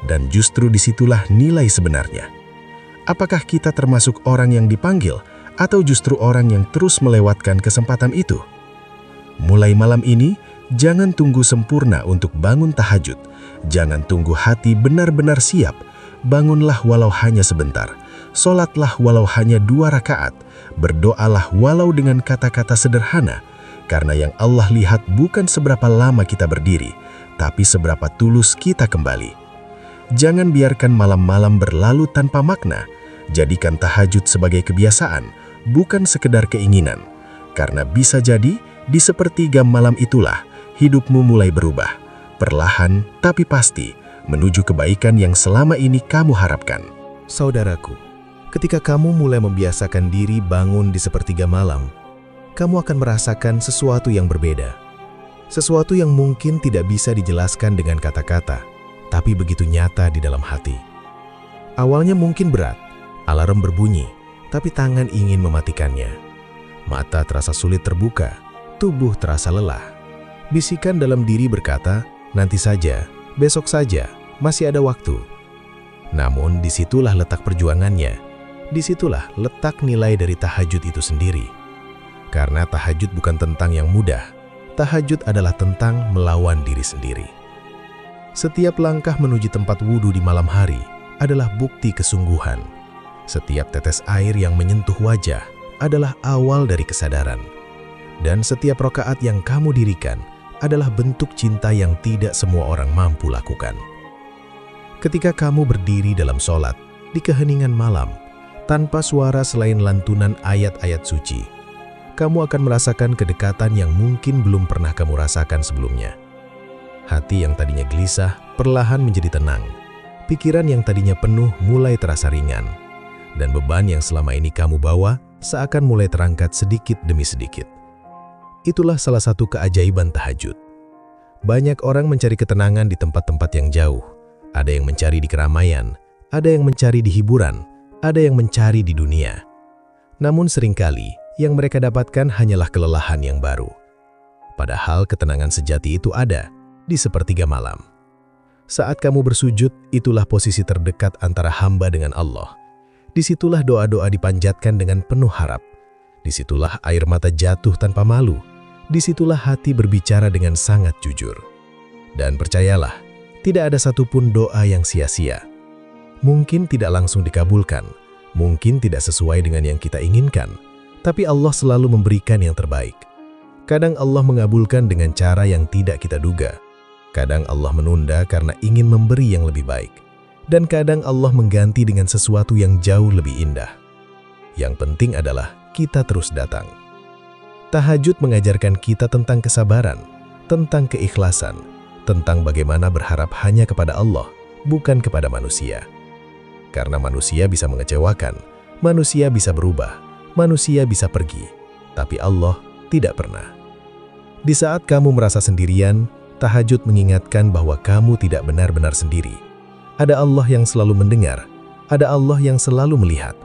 Dan justru disitulah nilai sebenarnya. Apakah kita termasuk orang yang dipanggil, atau justru orang yang terus melewatkan kesempatan itu? Mulai malam ini, jangan tunggu sempurna untuk bangun tahajud. Jangan tunggu hati benar-benar siap. Bangunlah walau hanya sebentar. Sholatlah walau hanya 2 rakaat. Berdoalah walau dengan kata-kata sederhana. Karena yang Allah lihat bukan seberapa lama kita berdiri, tapi seberapa tulus kita kembali. Jangan biarkan malam-malam berlalu tanpa makna. Jadikan tahajud sebagai kebiasaan, bukan sekedar keinginan. Karena bisa jadi, di sepertiga malam itulah, hidupmu mulai berubah. Perlahan, tapi pasti, menuju kebaikan yang selama ini kamu harapkan. Saudaraku, ketika kamu mulai membiasakan diri bangun di sepertiga malam, kamu akan merasakan sesuatu yang berbeda. Sesuatu yang mungkin tidak bisa dijelaskan dengan kata-kata, tapi begitu nyata di dalam hati. Awalnya mungkin berat, alarm berbunyi, tapi tangan ingin mematikannya. Mata terasa sulit terbuka, tubuh terasa lelah. Bisikan dalam diri berkata, nanti saja, besok saja, masih ada waktu. Namun disitulah letak perjuangannya, disitulah letak nilai dari tahajud itu sendiri. Karena tahajud bukan tentang yang mudah, tahajud adalah tentang melawan diri sendiri. Setiap langkah menuju tempat wudhu di malam hari adalah bukti kesungguhan. Setiap tetes air yang menyentuh wajah adalah awal dari kesadaran. Dan setiap rakaat yang kamu dirikan adalah bentuk cinta yang tidak semua orang mampu lakukan. Ketika kamu berdiri dalam sholat di keheningan malam, tanpa suara selain lantunan ayat-ayat suci, kamu akan merasakan kedekatan yang mungkin belum pernah kamu rasakan sebelumnya. Hati yang tadinya gelisah perlahan menjadi tenang. Pikiran yang tadinya penuh mulai terasa ringan. Dan beban yang selama ini kamu bawa seakan mulai terangkat sedikit demi sedikit. Itulah salah satu keajaiban tahajud. Banyak orang mencari ketenangan di tempat-tempat yang jauh. Ada yang mencari di keramaian, ada yang mencari di hiburan, ada yang mencari di dunia. Namun seringkali yang mereka dapatkan hanyalah kelelahan yang baru. Padahal ketenangan sejati itu ada di sepertiga malam. Saat kamu bersujud, itulah posisi terdekat antara hamba dengan Allah. Disitulah doa-doa dipanjatkan dengan penuh harap. Disitulah air mata jatuh tanpa malu. Disitulah hati berbicara dengan sangat jujur. Dan percayalah, tidak ada satupun doa yang sia-sia. Mungkin tidak langsung dikabulkan, mungkin tidak sesuai dengan yang kita inginkan, tapi Allah selalu memberikan yang terbaik. Kadang Allah mengabulkan dengan cara yang tidak kita duga. Kadang Allah menunda karena ingin memberi yang lebih baik. Dan kadang Allah mengganti dengan sesuatu yang jauh lebih indah. Yang penting adalah kita terus datang. Tahajud mengajarkan kita tentang kesabaran, tentang keikhlasan, tentang bagaimana berharap hanya kepada Allah, bukan kepada manusia. Karena manusia bisa mengecewakan, manusia bisa berubah, manusia bisa pergi, tapi Allah tidak pernah. Di saat kamu merasa sendirian, tahajud mengingatkan bahwa kamu tidak benar-benar sendiri. Ada Allah yang selalu mendengar, ada Allah yang selalu melihat,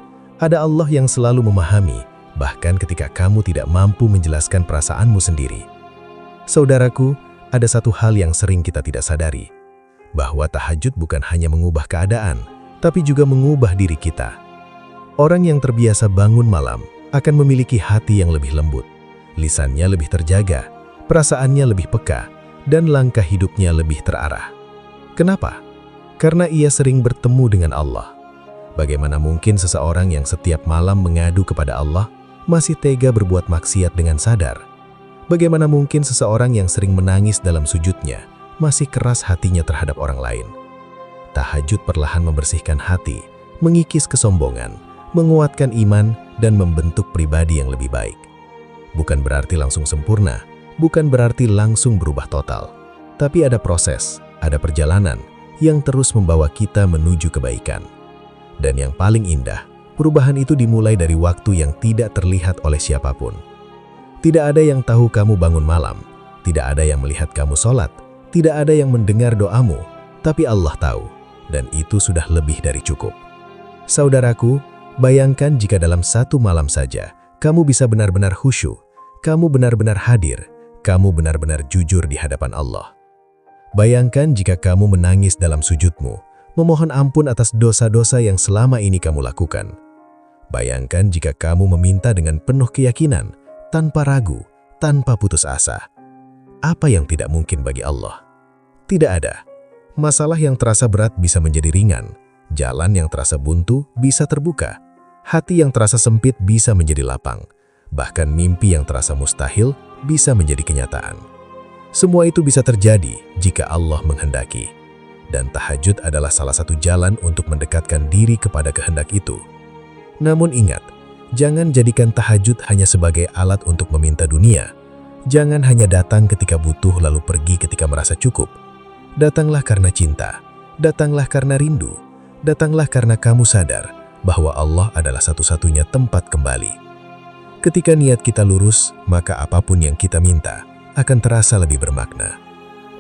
ada Allah yang selalu memahami, bahkan ketika kamu tidak mampu menjelaskan perasaanmu sendiri. Saudaraku, ada satu hal yang sering kita tidak sadari, bahwa tahajud bukan hanya mengubah keadaan, tapi juga mengubah diri kita. Orang yang terbiasa bangun malam akan memiliki hati yang lebih lembut, lisannya lebih terjaga, perasaannya lebih peka, dan langkah hidupnya lebih terarah. Kenapa? Karena ia sering bertemu dengan Allah. Bagaimana mungkin seseorang yang setiap malam mengadu kepada Allah masih tega berbuat maksiat dengan sadar? Bagaimana mungkin seseorang yang sering menangis dalam sujudnya masih keras hatinya terhadap orang lain? Tahajud perlahan membersihkan hati, mengikis kesombongan, menguatkan iman, dan membentuk pribadi yang lebih baik. Bukan berarti langsung sempurna, bukan berarti langsung berubah total. Tapi ada proses, ada perjalanan yang terus membawa kita menuju kebaikan. Dan yang paling indah, perubahan itu dimulai dari waktu yang tidak terlihat oleh siapapun. Tidak ada yang tahu kamu bangun malam, tidak ada yang melihat kamu sholat, tidak ada yang mendengar doamu, tapi Allah tahu, dan itu sudah lebih dari cukup. Saudaraku, bayangkan jika dalam satu malam saja, kamu bisa benar-benar khusyuk, kamu benar-benar hadir, kamu benar-benar jujur di hadapan Allah. Bayangkan jika kamu menangis dalam sujudmu, memohon ampun atas dosa-dosa yang selama ini kamu lakukan. Bayangkan jika kamu meminta dengan penuh keyakinan, tanpa ragu, tanpa putus asa. Apa yang tidak mungkin bagi Allah? Tidak ada. Masalah yang terasa berat bisa menjadi ringan, jalan yang terasa buntu bisa terbuka, hati yang terasa sempit bisa menjadi lapang, bahkan mimpi yang terasa mustahil bisa menjadi kenyataan. Semua itu bisa terjadi jika Allah menghendaki. Dan tahajud adalah salah satu jalan untuk mendekatkan diri kepada kehendak itu. Namun ingat, jangan jadikan tahajud hanya sebagai alat untuk meminta dunia. Jangan hanya datang ketika butuh lalu pergi ketika merasa cukup. Datanglah karena cinta, datanglah karena rindu, datanglah karena kamu sadar bahwa Allah adalah satu-satunya tempat kembali. Ketika niat kita lurus, maka apapun yang kita minta akan terasa lebih bermakna.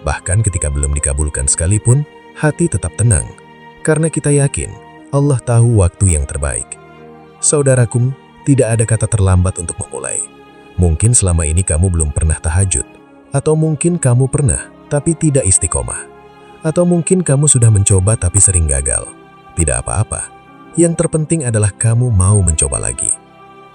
Bahkan ketika belum dikabulkan sekalipun, hati tetap tenang, karena kita yakin Allah tahu waktu yang terbaik. Saudaraku, tidak ada kata terlambat untuk memulai. Mungkin selama ini kamu belum pernah tahajud, atau mungkin kamu pernah tapi tidak istiqomah, atau mungkin kamu sudah mencoba tapi sering gagal. Tidak apa-apa. Yang terpenting adalah kamu mau mencoba lagi.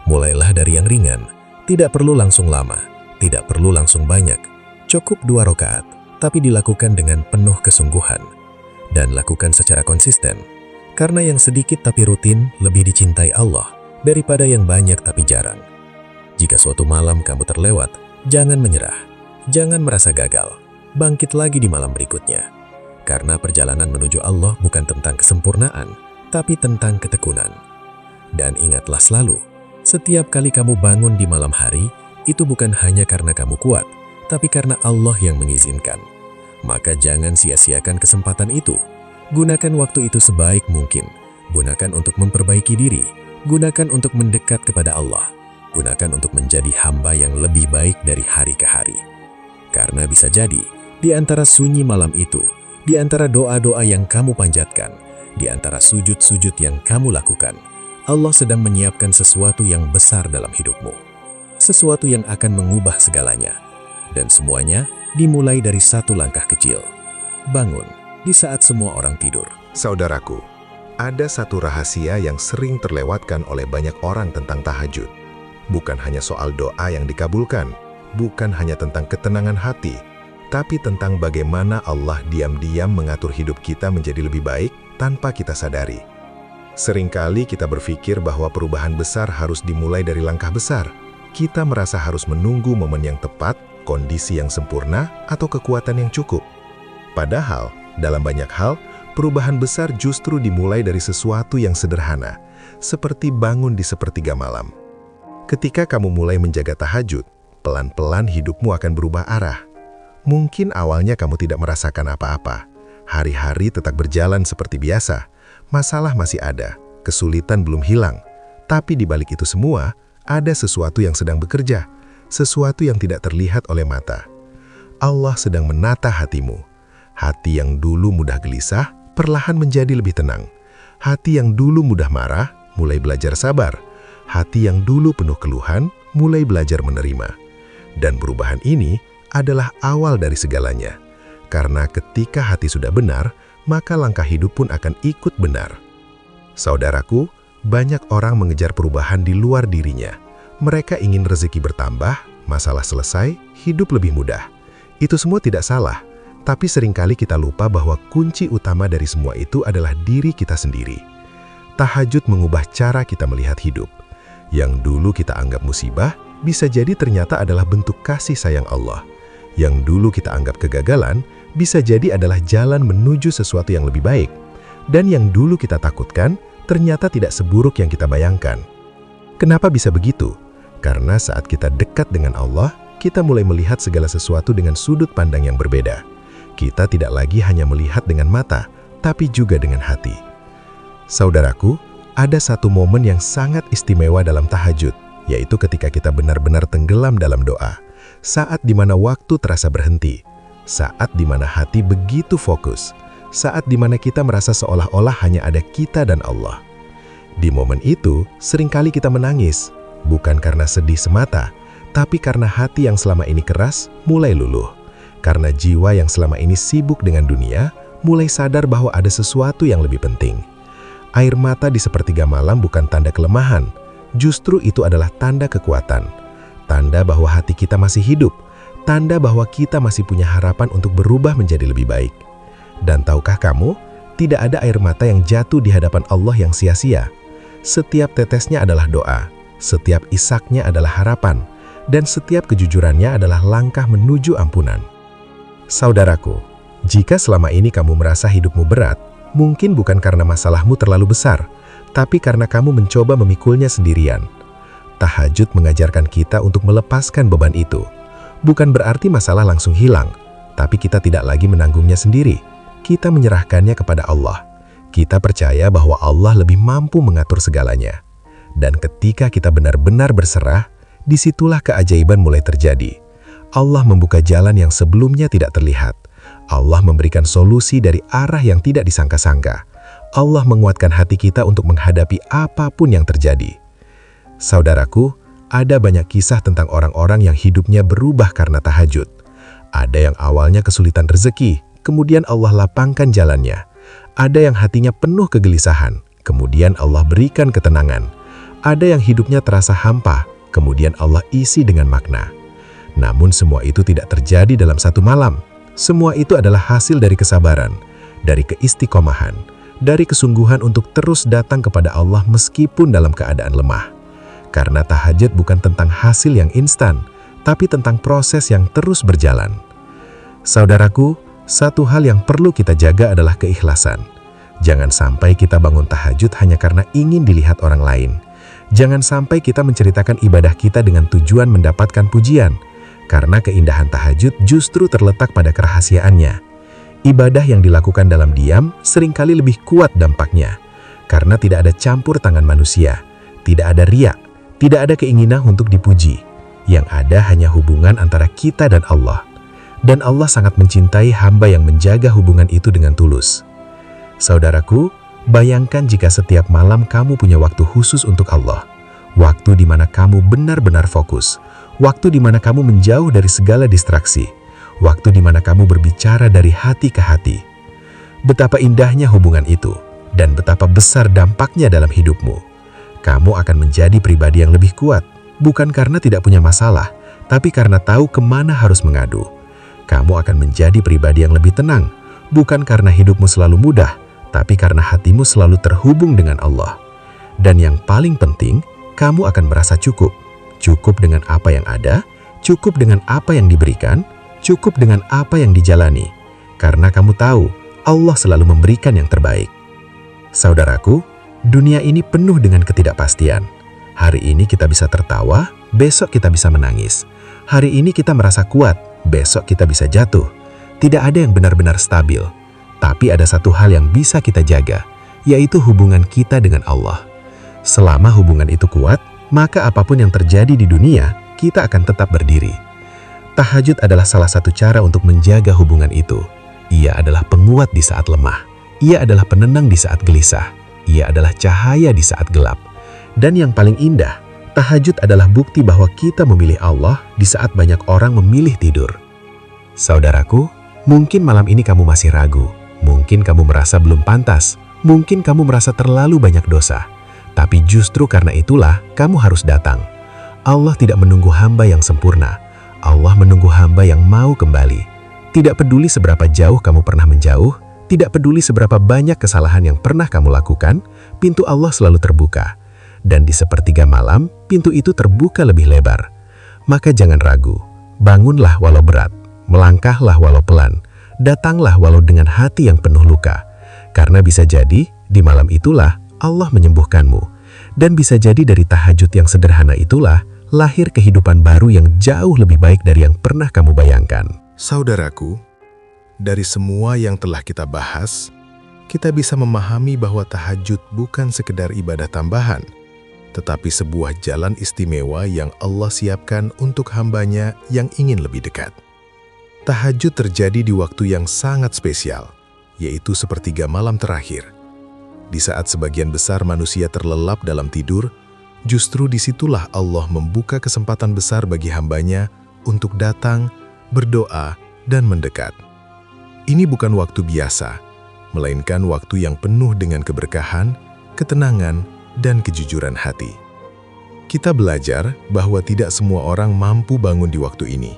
Mulailah dari yang ringan, tidak perlu langsung lama, tidak perlu langsung banyak. Cukup 2 rakaat, tapi dilakukan dengan penuh kesungguhan. Dan lakukan secara konsisten. Karena yang sedikit tapi rutin lebih dicintai Allah daripada yang banyak tapi jarang. Jika suatu malam kamu terlewat, jangan menyerah. Jangan merasa gagal. Bangkit lagi di malam berikutnya. Karena perjalanan menuju Allah bukan tentang kesempurnaan, tapi tentang ketekunan. Dan ingatlah selalu, setiap kali kamu bangun di malam hari, itu bukan hanya karena kamu kuat, tapi karena Allah yang mengizinkan. Maka jangan sia-siakan kesempatan itu. Gunakan waktu itu sebaik mungkin. Gunakan untuk memperbaiki diri. Gunakan untuk mendekat kepada Allah. Gunakan untuk menjadi hamba yang lebih baik dari hari ke hari. Karena bisa jadi, di antara sunyi malam itu, di antara doa-doa yang kamu panjatkan, di antara sujud-sujud yang kamu lakukan, Allah sedang menyiapkan sesuatu yang besar dalam hidupmu. Sesuatu yang akan mengubah segalanya. Dan semuanya dimulai dari satu langkah kecil. Bangun di saat semua orang tidur. Saudaraku, ada satu rahasia yang sering terlewatkan oleh banyak orang tentang tahajud. Bukan hanya soal doa yang dikabulkan, bukan hanya tentang ketenangan hati, tapi tentang bagaimana Allah diam-diam mengatur hidup kita menjadi lebih baik tanpa kita sadari. Seringkali kita berpikir bahwa perubahan besar harus dimulai dari langkah besar. Kita merasa harus menunggu momen yang tepat, kondisi yang sempurna, atau kekuatan yang cukup. Padahal, dalam banyak hal, perubahan besar justru dimulai dari sesuatu yang sederhana, seperti bangun di sepertiga malam. Ketika kamu mulai menjaga tahajud, pelan-pelan hidupmu akan berubah arah. Mungkin awalnya kamu tidak merasakan apa-apa. Hari-hari tetap berjalan seperti biasa. Masalah masih ada, kesulitan belum hilang. Tapi di balik itu semua, ada sesuatu yang sedang bekerja, sesuatu yang tidak terlihat oleh mata. Allah sedang menata hatimu. Hati yang dulu mudah gelisah, perlahan menjadi lebih tenang. Hati yang dulu mudah marah, mulai belajar sabar. Hati yang dulu penuh keluhan, mulai belajar menerima. Dan perubahan ini adalah awal dari segalanya. Karena ketika hati sudah benar, maka langkah hidup pun akan ikut benar. Saudaraku, banyak orang mengejar perubahan di luar dirinya. Mereka ingin rezeki bertambah, masalah selesai, hidup lebih mudah. Itu semua tidak salah. Tapi seringkali kita lupa bahwa kunci utama dari semua itu adalah diri kita sendiri. Tahajud mengubah cara kita melihat hidup. Yang dulu kita anggap musibah, bisa jadi ternyata adalah bentuk kasih sayang Allah. Yang dulu kita anggap kegagalan, bisa jadi adalah jalan menuju sesuatu yang lebih baik. Dan yang dulu kita takutkan, ternyata tidak seburuk yang kita bayangkan. Kenapa bisa begitu? Karena saat kita dekat dengan Allah, kita mulai melihat segala sesuatu dengan sudut pandang yang berbeda. Kita tidak lagi hanya melihat dengan mata, tapi juga dengan hati. Saudaraku, ada satu momen yang sangat istimewa dalam tahajud, yaitu ketika kita benar-benar tenggelam dalam doa. Saat di mana waktu terasa berhenti, saat di mana hati begitu fokus, saat di mana kita merasa seolah-olah hanya ada kita dan Allah. Di momen itu, seringkali kita menangis, bukan karena sedih semata, tapi karena hati yang selama ini keras mulai luluh. Karena jiwa yang selama ini sibuk dengan dunia, mulai sadar bahwa ada sesuatu yang lebih penting. Air mata di sepertiga malam bukan tanda kelemahan, justru itu adalah tanda kekuatan. Tanda bahwa hati kita masih hidup, tanda bahwa kita masih punya harapan untuk berubah menjadi lebih baik. Dan tahukah kamu, tidak ada air mata yang jatuh di hadapan Allah yang sia-sia. Setiap tetesnya adalah doa, setiap isaknya adalah harapan, dan setiap kejujurannya adalah langkah menuju ampunan. Saudaraku, jika selama ini kamu merasa hidupmu berat, mungkin bukan karena masalahmu terlalu besar, tapi karena kamu mencoba memikulnya sendirian. Tahajud mengajarkan kita untuk melepaskan beban itu. Bukan berarti masalah langsung hilang, tapi kita tidak lagi menanggungnya sendiri. Kita menyerahkannya kepada Allah. Kita percaya bahwa Allah lebih mampu mengatur segalanya. Dan ketika kita benar-benar berserah, disitulah keajaiban mulai terjadi. Allah membuka jalan yang sebelumnya tidak terlihat. Allah memberikan solusi dari arah yang tidak disangka-sangka. Allah menguatkan hati kita untuk menghadapi apapun yang terjadi. Saudaraku, ada banyak kisah tentang orang-orang yang hidupnya berubah karena tahajud. Ada yang awalnya kesulitan rezeki, kemudian Allah lapangkan jalannya. Ada yang hatinya penuh kegelisahan, kemudian Allah berikan ketenangan. Ada yang hidupnya terasa hampa, kemudian Allah isi dengan makna. Namun semua itu tidak terjadi dalam satu malam. Semua itu adalah hasil dari kesabaran, dari keistiqomahan, dari kesungguhan untuk terus datang kepada Allah meskipun dalam keadaan lemah. Karena tahajud bukan tentang hasil yang instan, tapi tentang proses yang terus berjalan. Saudaraku, satu hal yang perlu kita jaga adalah keikhlasan. Jangan sampai kita bangun tahajud hanya karena ingin dilihat orang lain. Jangan sampai kita menceritakan ibadah kita dengan tujuan mendapatkan pujian, karena keindahan tahajud justru terletak pada kerahasiaannya. Ibadah yang dilakukan dalam diam seringkali lebih kuat dampaknya, karena tidak ada campur tangan manusia, tidak ada riak, tidak ada keinginan untuk dipuji. Yang ada hanya hubungan antara kita dan Allah. Dan Allah sangat mencintai hamba yang menjaga hubungan itu dengan tulus. Saudaraku, bayangkan jika setiap malam kamu punya waktu khusus untuk Allah. Waktu di mana kamu benar-benar fokus. Waktu di mana kamu menjauh dari segala distraksi. Waktu di mana kamu berbicara dari hati ke hati. Betapa indahnya hubungan itu, dan betapa besar dampaknya dalam hidupmu. Kamu akan menjadi pribadi yang lebih kuat, bukan karena tidak punya masalah, tapi karena tahu kemana harus mengadu. Kamu akan menjadi pribadi yang lebih tenang, bukan karena hidupmu selalu mudah, tapi karena hatimu selalu terhubung dengan Allah. Dan yang paling penting, kamu akan merasa cukup. Cukup dengan apa yang ada, cukup dengan apa yang diberikan, cukup dengan apa yang dijalani. Karena kamu tahu, Allah selalu memberikan yang terbaik. Saudaraku, dunia ini penuh dengan ketidakpastian. Hari ini kita bisa tertawa, besok kita bisa menangis. Hari ini kita merasa kuat, besok kita bisa jatuh. Tidak ada yang benar-benar stabil. Tapi ada satu hal yang bisa kita jaga, yaitu hubungan kita dengan Allah. Selama hubungan itu kuat, maka apapun yang terjadi di dunia, kita akan tetap berdiri. Tahajud adalah salah satu cara untuk menjaga hubungan itu. Ia adalah penguat di saat lemah. Ia adalah penenang di saat gelisah. Ia adalah cahaya di saat gelap. Dan yang paling indah, tahajud adalah bukti bahwa kita memilih Allah di saat banyak orang memilih tidur. Saudaraku, mungkin malam ini kamu masih ragu. Mungkin kamu merasa belum pantas. Mungkin kamu merasa terlalu banyak dosa. Tapi justru karena itulah kamu harus datang. Allah tidak menunggu hamba yang sempurna. Allah menunggu hamba yang mau kembali. Tidak peduli seberapa jauh kamu pernah menjauh, tidak peduli seberapa banyak kesalahan yang pernah kamu lakukan, pintu Allah selalu terbuka. Dan di sepertiga malam, pintu itu terbuka lebih lebar. Maka jangan ragu, bangunlah walau berat, melangkahlah walau pelan, datanglah walau dengan hati yang penuh luka. Karena bisa jadi, di malam itulah Allah menyembuhkanmu. Dan bisa jadi dari tahajud yang sederhana itulah, lahir kehidupan baru yang jauh lebih baik dari yang pernah kamu bayangkan. Saudaraku, dari semua yang telah kita bahas, kita bisa memahami bahwa tahajud bukan sekedar ibadah tambahan, tetapi sebuah jalan istimewa yang Allah siapkan untuk hambanya yang ingin lebih dekat. Tahajud terjadi di waktu yang sangat spesial, yaitu sepertiga malam terakhir. Di saat sebagian besar manusia terlelap dalam tidur, justru disitulah Allah membuka kesempatan besar bagi hambanya untuk datang, berdoa, dan mendekat. Ini bukan waktu biasa, melainkan waktu yang penuh dengan keberkahan, ketenangan, dan kejujuran hati. Kita belajar bahwa tidak semua orang mampu bangun di waktu ini.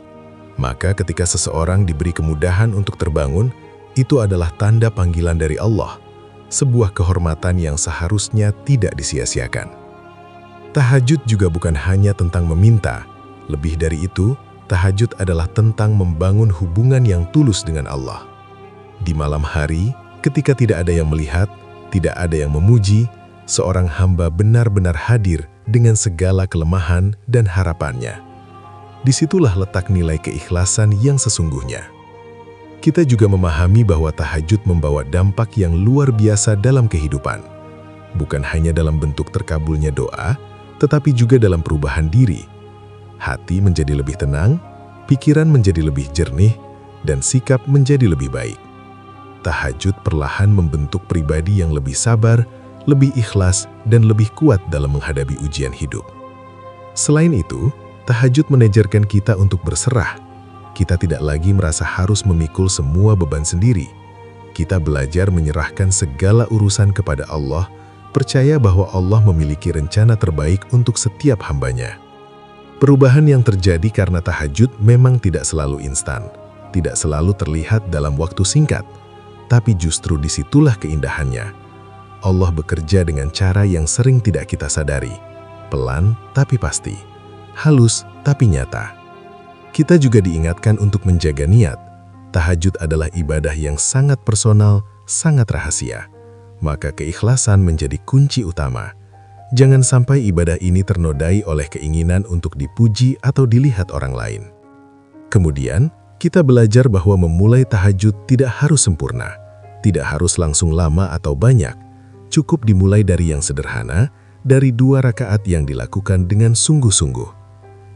Maka ketika seseorang diberi kemudahan untuk terbangun, itu adalah tanda panggilan dari Allah, sebuah kehormatan yang seharusnya tidak disia-siakan. Tahajud juga bukan hanya tentang meminta. Lebih dari itu, tahajud adalah tentang membangun hubungan yang tulus dengan Allah. Di malam hari, ketika tidak ada yang melihat, tidak ada yang memuji, seorang hamba benar-benar hadir dengan segala kelemahan dan harapannya. Disitulah letak nilai keikhlasan yang sesungguhnya. Kita juga memahami bahwa tahajud membawa dampak yang luar biasa dalam kehidupan. Bukan hanya dalam bentuk terkabulnya doa, tetapi juga dalam perubahan diri. Hati menjadi lebih tenang, pikiran menjadi lebih jernih, dan sikap menjadi lebih baik. tahajud perlahan membentuk pribadi yang lebih sabar, lebih ikhlas, dan lebih kuat dalam menghadapi ujian hidup. Selain itu, tahajud mengajarkan kita untuk berserah. Kita tidak lagi merasa harus memikul semua beban sendiri. Kita belajar menyerahkan segala urusan kepada Allah, percaya bahwa Allah memiliki rencana terbaik untuk setiap hambanya. Perubahan yang terjadi karena tahajud memang tidak selalu instan, tidak selalu terlihat dalam waktu singkat, tapi justru disitulah keindahannya. Allah bekerja dengan cara yang sering tidak kita sadari, pelan tapi pasti, halus tapi nyata. Kita juga diingatkan untuk menjaga niat. Tahajud adalah ibadah yang sangat personal, sangat rahasia. Maka keikhlasan menjadi kunci utama. Jangan sampai ibadah ini ternodai oleh keinginan untuk dipuji atau dilihat orang lain. Kemudian, kita belajar bahwa memulai tahajud tidak harus sempurna, tidak harus langsung lama atau banyak. Cukup dimulai dari yang sederhana, dari 2 rakaat yang dilakukan dengan sungguh-sungguh.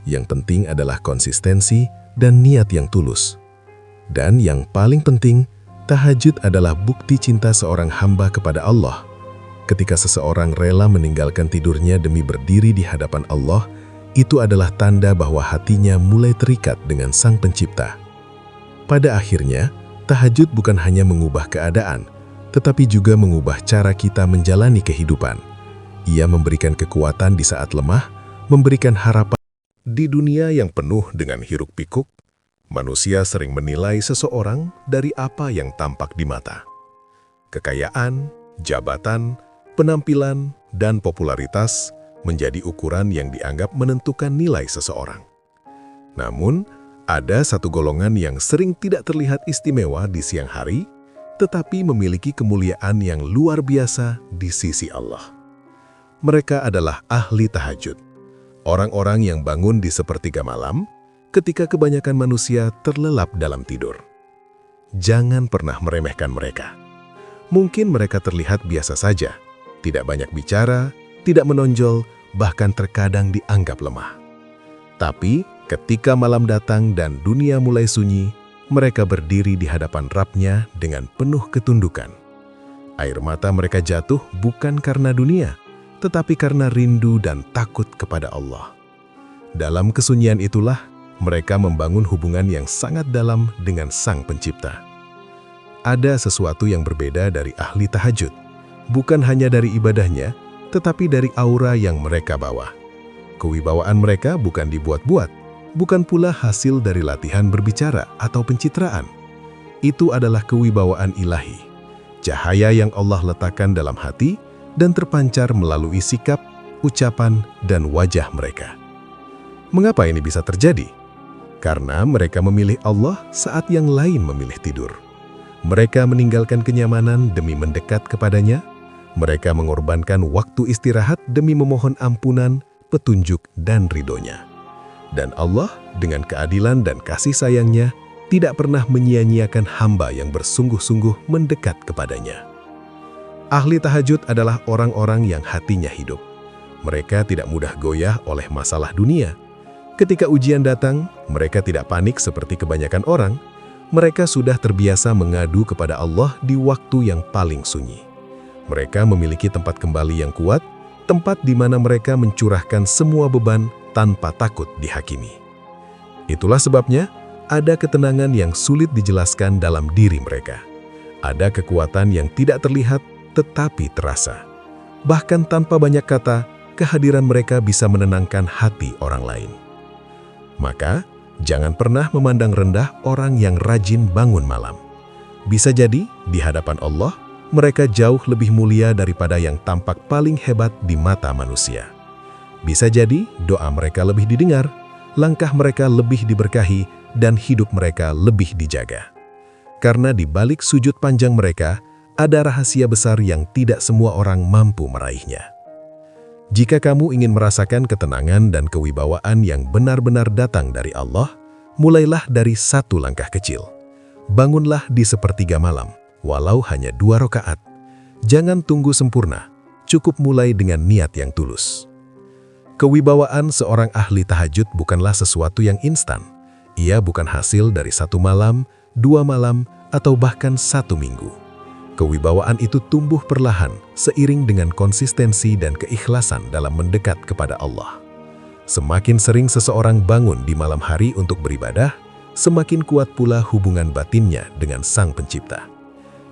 Yang penting adalah konsistensi dan niat yang tulus. Dan yang paling penting, tahajud adalah bukti cinta seorang hamba kepada Allah. Ketika seseorang rela meninggalkan tidurnya demi berdiri di hadapan Allah, itu adalah tanda bahwa hatinya mulai terikat dengan Sang Pencipta. Pada akhirnya, tahajud bukan hanya mengubah keadaan, tetapi juga mengubah cara kita menjalani kehidupan. Ia memberikan kekuatan di saat lemah, memberikan harapan. Di dunia yang penuh dengan hiruk-pikuk, manusia sering menilai seseorang dari apa yang tampak di mata. Kekayaan, jabatan, penampilan, dan popularitas menjadi ukuran yang dianggap menentukan nilai seseorang. Namun, ada satu golongan yang sering tidak terlihat istimewa di siang hari, tetapi memiliki kemuliaan yang luar biasa di sisi Allah. Mereka adalah ahli tahajud, orang-orang yang bangun di sepertiga malam ketika kebanyakan manusia terlelap dalam tidur. Jangan pernah meremehkan mereka. Mungkin mereka terlihat biasa saja, tidak banyak bicara, tidak menonjol, bahkan terkadang dianggap lemah. Tapi ketika malam datang dan dunia mulai sunyi, mereka berdiri di hadapan Rabb-Nya dengan penuh ketundukan. Air mata mereka jatuh bukan karena dunia, tetapi karena rindu dan takut kepada Allah. Dalam kesunyian itulah, mereka membangun hubungan yang sangat dalam dengan Sang Pencipta. Ada sesuatu yang berbeda dari ahli tahajud, bukan hanya dari ibadahnya, tetapi dari aura yang mereka bawa. Kewibawaan mereka bukan dibuat-buat, bukan pula hasil dari latihan berbicara atau pencitraan. Itu adalah kewibawaan ilahi, cahaya yang Allah letakkan dalam hati dan terpancar melalui sikap, ucapan, dan wajah mereka. Mengapa ini bisa terjadi? Karena mereka memilih Allah saat yang lain memilih tidur. Mereka meninggalkan kenyamanan demi mendekat kepadanya. Mereka mengorbankan waktu istirahat demi memohon ampunan, petunjuk, dan ridhonya. Dan Allah, dengan keadilan dan kasih sayangnya, tidak pernah menyia-nyiakan hamba yang bersungguh-sungguh mendekat kepadanya. Ahli tahajud adalah orang-orang yang hatinya hidup. Mereka tidak mudah goyah oleh masalah dunia. Ketika ujian datang, mereka tidak panik seperti kebanyakan orang. Mereka sudah terbiasa mengadu kepada Allah di waktu yang paling sunyi. Mereka memiliki tempat kembali yang kuat, tempat di mana mereka mencurahkan semua beban tanpa takut dihakimi. Itulah sebabnya ada ketenangan yang sulit dijelaskan dalam diri mereka. Ada kekuatan yang tidak terlihat tetapi terasa. Bahkan tanpa banyak kata, kehadiran mereka bisa menenangkan hati orang lain. Maka, jangan pernah memandang rendah orang yang rajin bangun malam. Bisa jadi, di hadapan Allah, mereka jauh lebih mulia daripada yang tampak paling hebat di mata manusia. Bisa jadi, doa mereka lebih didengar, langkah mereka lebih diberkahi, dan hidup mereka lebih dijaga. Karena di balik sujud panjang mereka, ada rahasia besar yang tidak semua orang mampu meraihnya. Jika kamu ingin merasakan ketenangan dan kewibawaan yang benar-benar datang dari Allah, mulailah dari satu langkah kecil. Bangunlah di sepertiga malam, walau hanya 2 rakaat. Jangan tunggu sempurna, cukup mulai dengan niat yang tulus. Kewibawaan seorang ahli tahajud bukanlah sesuatu yang instan. Ia bukan hasil dari 1 malam, 2 malam, atau bahkan 1 minggu. Kewibawaan itu tumbuh perlahan seiring dengan konsistensi dan keikhlasan dalam mendekat kepada Allah. Semakin sering seseorang bangun di malam hari untuk beribadah, semakin kuat pula hubungan batinnya dengan Sang Pencipta.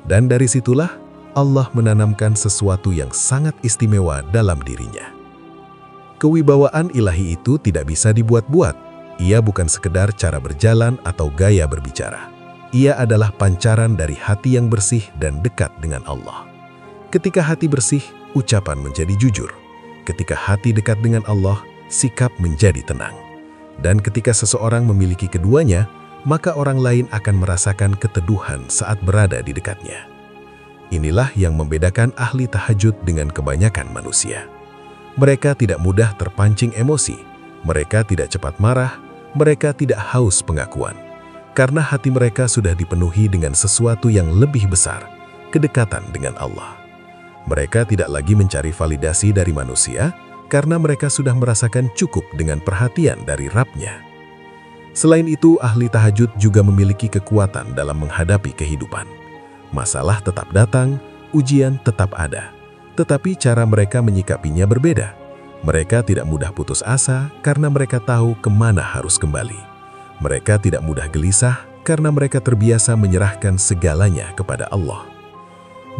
Dan dari situlah Allah menanamkan sesuatu yang sangat istimewa dalam dirinya. Kewibawaan ilahi itu tidak bisa dibuat-buat. Ia bukan sekedar cara berjalan atau gaya berbicara. Ia adalah pancaran dari hati yang bersih dan dekat dengan Allah. Ketika hati bersih, ucapan menjadi jujur. Ketika hati dekat dengan Allah, sikap menjadi tenang. Dan ketika seseorang memiliki keduanya, maka orang lain akan merasakan keteduhan saat berada di dekatnya. Inilah yang membedakan ahli tahajud dengan kebanyakan manusia. Mereka tidak mudah terpancing emosi, mereka tidak cepat marah, mereka tidak haus pengakuan. Karena hati mereka sudah dipenuhi dengan sesuatu yang lebih besar, kedekatan dengan Allah. Mereka tidak lagi mencari validasi dari manusia, karena mereka sudah merasakan cukup dengan perhatian dari Rabb-Nya. Selain itu, ahli tahajud juga memiliki kekuatan dalam menghadapi kehidupan. Masalah tetap datang, ujian tetap ada. Tetapi cara mereka menyikapinya berbeda. Mereka tidak mudah putus asa karena mereka tahu kemana harus kembali. Mereka tidak mudah gelisah karena mereka terbiasa menyerahkan segalanya kepada Allah.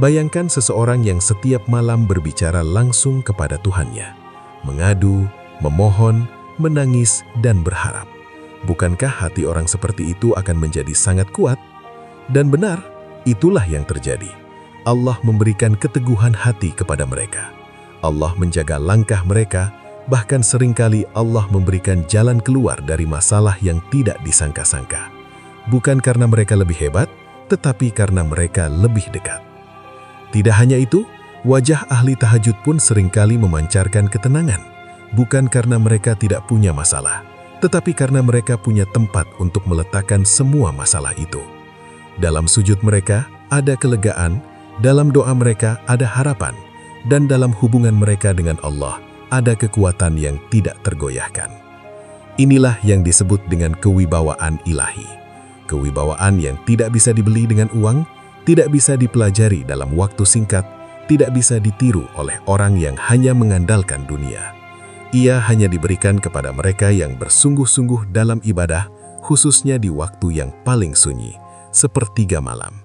Bayangkan seseorang yang setiap malam berbicara langsung kepada Tuhannya, mengadu, memohon, menangis, dan berharap. Bukankah hati orang seperti itu akan menjadi sangat kuat? Dan benar, itulah yang terjadi. Allah memberikan keteguhan hati kepada mereka. Allah menjaga langkah mereka. Bahkan seringkali Allah memberikan jalan keluar dari masalah yang tidak disangka-sangka. Bukan karena mereka lebih hebat, tetapi karena mereka lebih dekat. Tidak hanya itu, wajah ahli tahajud pun seringkali memancarkan ketenangan. Bukan karena mereka tidak punya masalah, tetapi karena mereka punya tempat untuk meletakkan semua masalah itu. Dalam sujud mereka ada kelegaan, dalam doa mereka ada harapan, dan dalam hubungan mereka dengan Allah ada kekuatan yang tidak tergoyahkan. Inilah yang disebut dengan kewibawaan ilahi. Kewibawaan yang tidak bisa dibeli dengan uang, tidak bisa dipelajari dalam waktu singkat, tidak bisa ditiru oleh orang yang hanya mengandalkan dunia. Ia hanya diberikan kepada mereka yang bersungguh-sungguh dalam ibadah, khususnya di waktu yang paling sunyi, sepertiga malam.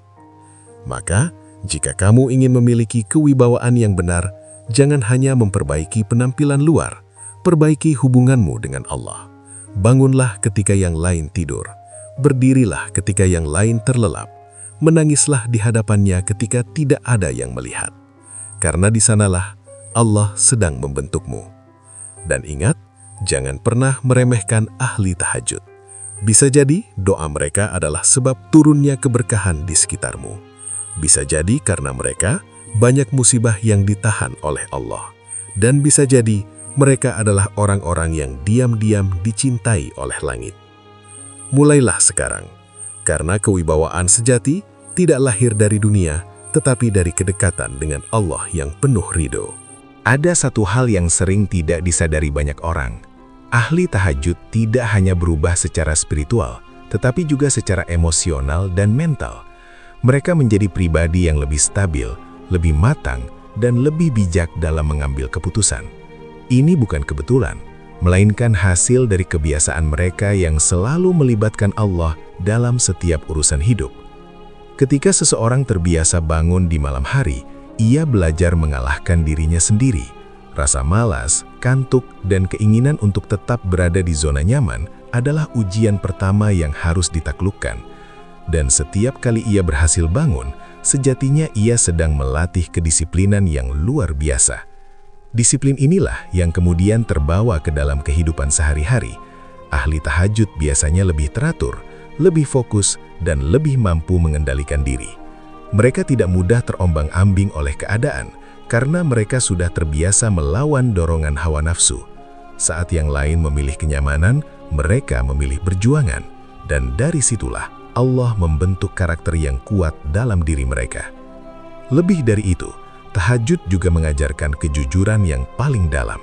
Maka, jika kamu ingin memiliki kewibawaan yang benar, jangan hanya memperbaiki penampilan luar, perbaiki hubunganmu dengan Allah. Bangunlah ketika yang lain tidur, berdirilah ketika yang lain terlelap, menangislah di hadapannya ketika tidak ada yang melihat. Karena di sanalah Allah sedang membentukmu. Dan ingat, jangan pernah meremehkan ahli tahajud. Bisa jadi doa mereka adalah sebab turunnya keberkahan di sekitarmu. Bisa jadi karena mereka banyak musibah yang ditahan oleh Allah. Dan bisa jadi mereka adalah orang-orang yang diam-diam dicintai oleh langit. Mulailah sekarang, karena kewibawaan sejati tidak lahir dari dunia, tetapi dari kedekatan dengan Allah yang penuh ridho. Ada satu hal yang sering tidak disadari banyak orang. Ahli tahajud tidak hanya berubah secara spiritual, tetapi juga secara emosional dan mental. Mereka menjadi pribadi yang lebih stabil, lebih matang, dan lebih bijak dalam mengambil keputusan. Ini bukan kebetulan, melainkan hasil dari kebiasaan mereka yang selalu melibatkan Allah dalam setiap urusan hidup. Ketika seseorang terbiasa bangun di malam hari, ia belajar mengalahkan dirinya sendiri. Rasa malas, kantuk, dan keinginan untuk tetap berada di zona nyaman adalah ujian pertama yang harus ditaklukkan. Dan setiap kali ia berhasil bangun, sejatinya ia sedang melatih kedisiplinan yang luar biasa. Disiplin inilah yang kemudian terbawa ke dalam kehidupan sehari-hari. Ahli tahajud biasanya lebih teratur, lebih fokus, dan lebih mampu mengendalikan diri. Mereka tidak mudah terombang-ambing oleh keadaan, karena mereka sudah terbiasa melawan dorongan hawa nafsu. Saat yang lain memilih kenyamanan, mereka memilih perjuangan. Dan dari situlah Allah membentuk karakter yang kuat dalam diri mereka. Lebih dari itu, tahajud juga mengajarkan kejujuran yang paling dalam.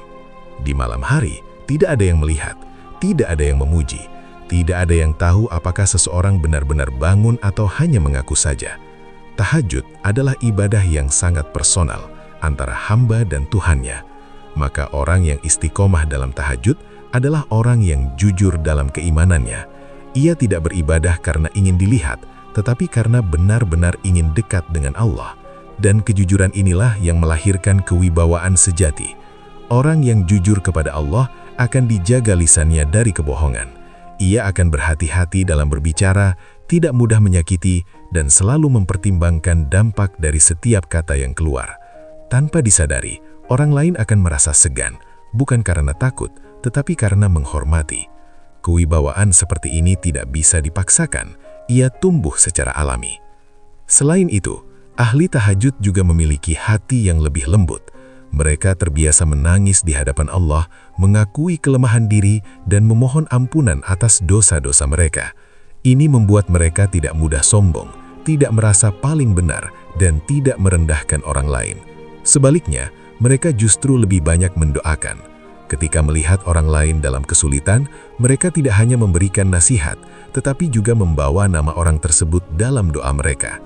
Di malam hari, tidak ada yang melihat, tidak ada yang memuji, Tidak ada yang tahu apakah seseorang benar-benar bangun atau hanya mengaku saja. Tahajud adalah ibadah yang sangat personal antara hamba dan Tuhannya. Maka orang yang istiqomah dalam tahajud adalah orang yang jujur dalam keimanannya. Ia tidak beribadah karena ingin dilihat, tetapi karena benar-benar ingin dekat dengan Allah. Dan kejujuran inilah yang melahirkan kewibawaan sejati. Orang yang jujur kepada Allah akan dijaga lisannya dari kebohongan. Ia akan berhati-hati dalam berbicara, tidak mudah menyakiti, dan selalu mempertimbangkan dampak dari setiap kata yang keluar. Tanpa disadari, orang lain akan merasa segan, bukan karena takut, tetapi karena menghormati. Kewibawaan seperti ini tidak bisa dipaksakan, ia tumbuh secara alami. Selain itu, ahli tahajud juga memiliki hati yang lebih lembut. Mereka terbiasa menangis di hadapan Allah, mengakui kelemahan diri, dan memohon ampunan atas dosa-dosa mereka. Ini membuat mereka tidak mudah sombong, tidak merasa paling benar, dan tidak merendahkan orang lain. Sebaliknya, mereka justru lebih banyak mendoakan. Ketika melihat orang lain dalam kesulitan, mereka tidak hanya memberikan nasihat, tetapi juga membawa nama orang tersebut dalam doa mereka.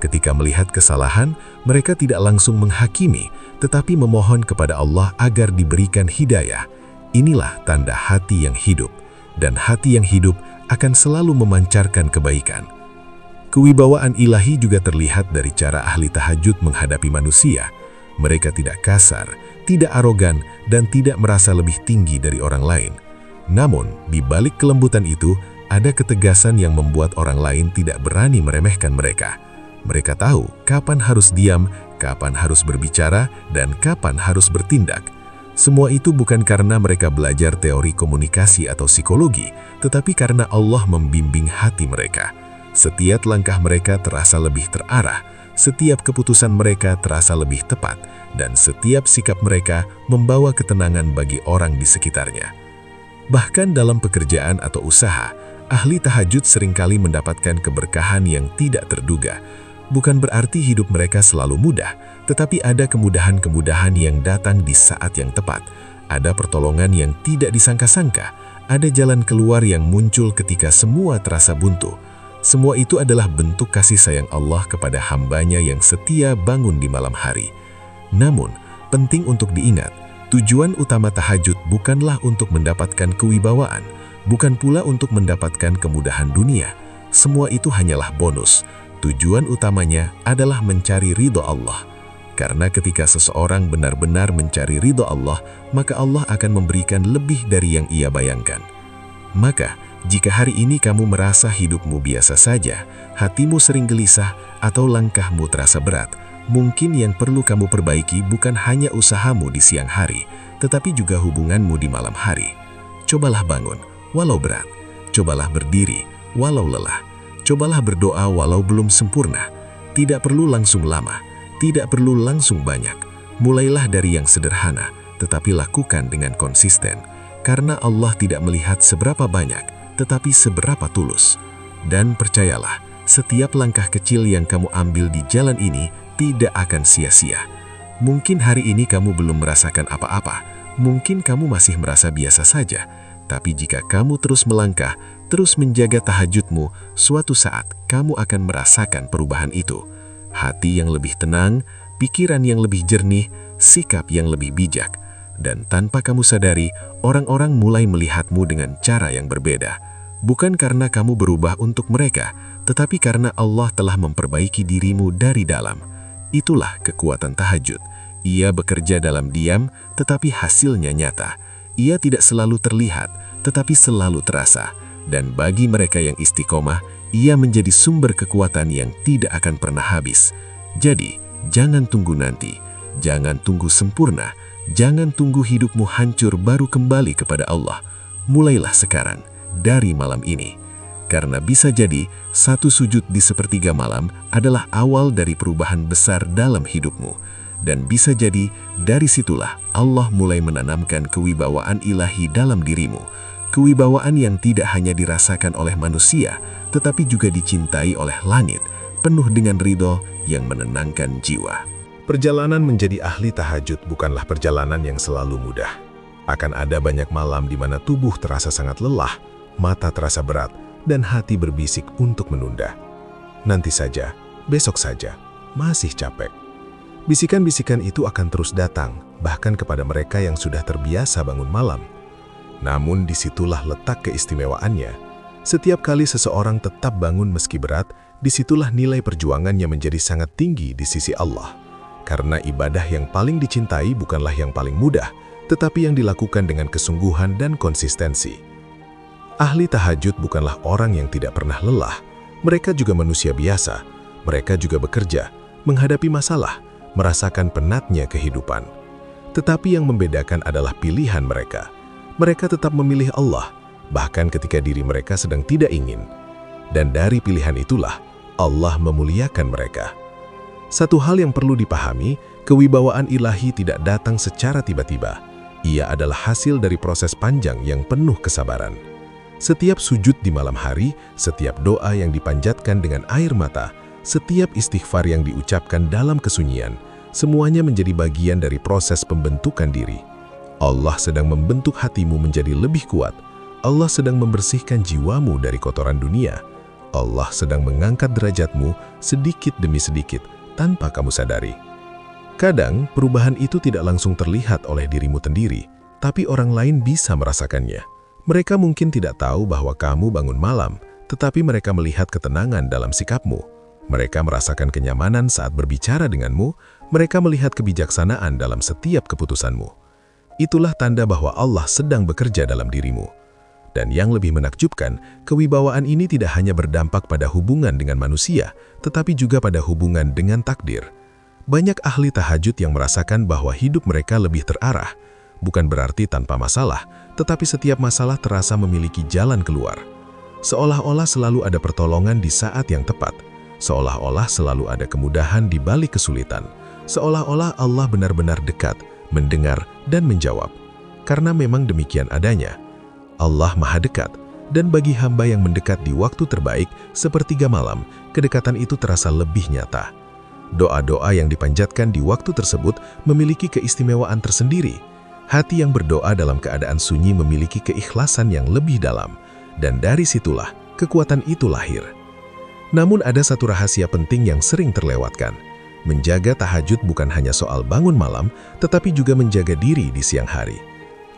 Ketika melihat kesalahan, mereka tidak langsung menghakimi, tetapi memohon kepada Allah agar diberikan hidayah. Inilah tanda hati yang hidup, dan hati yang hidup akan selalu memancarkan kebaikan. Kewibawaan ilahi juga terlihat dari cara ahli tahajud menghadapi manusia. Mereka tidak kasar, tidak arogan, dan tidak merasa lebih tinggi dari orang lain. Namun, di balik kelembutan itu, ada ketegasan yang membuat orang lain tidak berani meremehkan mereka. Mereka tahu kapan harus diam, kapan harus berbicara, dan kapan harus bertindak. Semua itu bukan karena mereka belajar teori komunikasi atau psikologi, tetapi karena Allah membimbing hati mereka. Setiap langkah mereka terasa lebih terarah, setiap keputusan mereka terasa lebih tepat, dan setiap sikap mereka membawa ketenangan bagi orang di sekitarnya. Bahkan dalam pekerjaan atau usaha, ahli tahajud seringkali mendapatkan keberkahan yang tidak terduga. Bukan berarti hidup mereka selalu mudah, tetapi ada kemudahan-kemudahan yang datang di saat yang tepat. Ada pertolongan yang tidak disangka-sangka, ada jalan keluar yang muncul ketika semua terasa buntu. Semua itu adalah bentuk kasih sayang Allah kepada hambanya yang setia bangun di malam hari. Namun, penting untuk diingat, tujuan utama tahajud bukanlah untuk mendapatkan kewibawaan, bukan pula untuk mendapatkan kemudahan dunia. Semua itu hanyalah bonus. Tujuan utamanya adalah mencari ridho Allah. Karena ketika seseorang benar-benar mencari ridho Allah, maka Allah akan memberikan lebih dari yang ia bayangkan. Maka, jika hari ini kamu merasa hidupmu biasa saja, hatimu sering gelisah, atau langkahmu terasa berat, mungkin yang perlu kamu perbaiki bukan hanya usahamu di siang hari, tetapi juga hubunganmu di malam hari. Cobalah bangun, walau berat. Cobalah berdiri, walau lelah. Cobalah berdoa walau belum sempurna. Tidak perlu langsung lama, tidak perlu langsung banyak. Mulailah dari yang sederhana, tetapi lakukan dengan konsisten. Karena Allah tidak melihat seberapa banyak, tetapi seberapa tulus. Dan percayalah, setiap langkah kecil yang kamu ambil di jalan ini tidak akan sia-sia. Mungkin hari ini kamu belum merasakan apa-apa, mungkin kamu masih merasa biasa saja. Tapi jika kamu terus melangkah, terus menjaga tahajudmu, suatu saat kamu akan merasakan perubahan itu. Hati yang lebih tenang, pikiran yang lebih jernih, sikap yang lebih bijak. Dan tanpa kamu sadari, orang-orang mulai melihatmu dengan cara yang berbeda. Bukan karena kamu berubah untuk mereka, tetapi karena Allah telah memperbaiki dirimu dari dalam. Itulah kekuatan tahajud. Ia bekerja dalam diam, tetapi hasilnya nyata. Ia tidak selalu terlihat, tetapi selalu terasa. Dan bagi mereka yang istiqomah, ia menjadi sumber kekuatan yang tidak akan pernah habis. Jadi, jangan tunggu nanti. Jangan tunggu sempurna. Jangan tunggu hidupmu hancur baru kembali kepada Allah. Mulailah sekarang, dari malam ini. Karena bisa jadi, satu sujud di sepertiga malam adalah awal dari perubahan besar dalam hidupmu. Dan bisa jadi, dari situlah Allah mulai menanamkan kewibawaan ilahi dalam dirimu. Kewibawaan yang tidak hanya dirasakan oleh manusia, tetapi juga dicintai oleh langit, penuh dengan ridho yang menenangkan jiwa. Perjalanan menjadi ahli tahajud bukanlah perjalanan yang selalu mudah. Akan ada banyak malam di mana tubuh terasa sangat lelah, mata terasa berat, dan hati berbisik untuk menunda. Nanti saja, besok saja, masih capek. Bisikan-bisikan itu akan terus datang, bahkan kepada mereka yang sudah terbiasa bangun malam. Namun disitulah letak keistimewaannya. Setiap kali seseorang tetap bangun meski berat, disitulah nilai perjuangannya menjadi sangat tinggi di sisi Allah. Karena ibadah yang paling dicintai bukanlah yang paling mudah, tetapi yang dilakukan dengan kesungguhan dan konsistensi. Ahli tahajud bukanlah orang yang tidak pernah lelah. Mereka juga manusia biasa. Mereka juga bekerja, menghadapi masalah, merasakan penatnya kehidupan. Tetapi yang membedakan adalah pilihan mereka. Mereka tetap memilih Allah, bahkan ketika diri mereka sedang tidak ingin. Dan dari pilihan itulah, Allah memuliakan mereka. Satu hal yang perlu dipahami, kewibawaan ilahi tidak datang secara tiba-tiba. Ia adalah hasil dari proses panjang yang penuh kesabaran. Setiap sujud di malam hari, setiap doa yang dipanjatkan dengan air mata, setiap istighfar yang diucapkan dalam kesunyian, semuanya menjadi bagian dari proses pembentukan diri. Allah sedang membentuk hatimu menjadi lebih kuat. Allah sedang membersihkan jiwamu dari kotoran dunia. Allah sedang mengangkat derajatmu sedikit demi sedikit tanpa kamu sadari. Kadang, perubahan itu tidak langsung terlihat oleh dirimu sendiri, tapi orang lain bisa merasakannya. Mereka mungkin tidak tahu bahwa kamu bangun malam, tetapi mereka melihat ketenangan dalam sikapmu. Mereka merasakan kenyamanan saat berbicara denganmu, mereka melihat kebijaksanaan dalam setiap keputusanmu. Itulah tanda bahwa Allah sedang bekerja dalam dirimu. Dan yang lebih menakjubkan, kewibawaan ini tidak hanya berdampak pada hubungan dengan manusia, tetapi juga pada hubungan dengan takdir. Banyak ahli tahajud yang merasakan bahwa hidup mereka lebih terarah. Bukan berarti tanpa masalah, tetapi setiap masalah terasa memiliki jalan keluar. Seolah-olah selalu ada pertolongan di saat yang tepat. Seolah-olah selalu ada kemudahan di balik kesulitan. Seolah-olah Allah benar-benar dekat, mendengar, dan menjawab. Karena memang demikian adanya. Allah Maha Dekat, dan bagi hamba yang mendekat di waktu terbaik, sepertiga malam, kedekatan itu terasa lebih nyata. Doa-doa yang dipanjatkan di waktu tersebut memiliki keistimewaan tersendiri. Hati yang berdoa dalam keadaan sunyi memiliki keikhlasan yang lebih dalam, dan dari situlah kekuatan itu lahir. Namun ada satu rahasia penting yang sering terlewatkan. Menjaga tahajud bukan hanya soal bangun malam, tetapi juga menjaga diri di siang hari.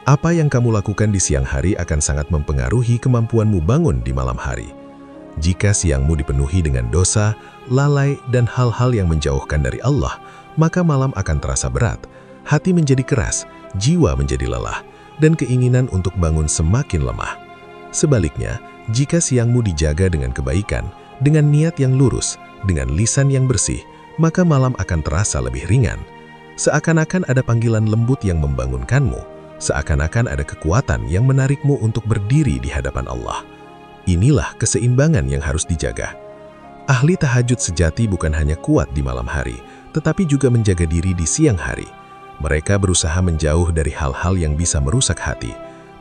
Apa yang kamu lakukan di siang hari akan sangat mempengaruhi kemampuanmu bangun di malam hari. Jika siangmu dipenuhi dengan dosa, lalai, dan hal-hal yang menjauhkan dari Allah, maka malam akan terasa berat, hati menjadi keras, jiwa menjadi lelah, dan keinginan untuk bangun semakin lemah. Sebaliknya, jika siangmu dijaga dengan kebaikan, dengan niat yang lurus, dengan lisan yang bersih, maka malam akan terasa lebih ringan. Seakan-akan ada panggilan lembut yang membangunkanmu, seakan-akan ada kekuatan yang menarikmu untuk berdiri di hadapan Allah. Inilah keseimbangan yang harus dijaga. Ahli tahajud sejati bukan hanya kuat di malam hari, tetapi juga menjaga diri di siang hari. Mereka berusaha menjauh dari hal-hal yang bisa merusak hati.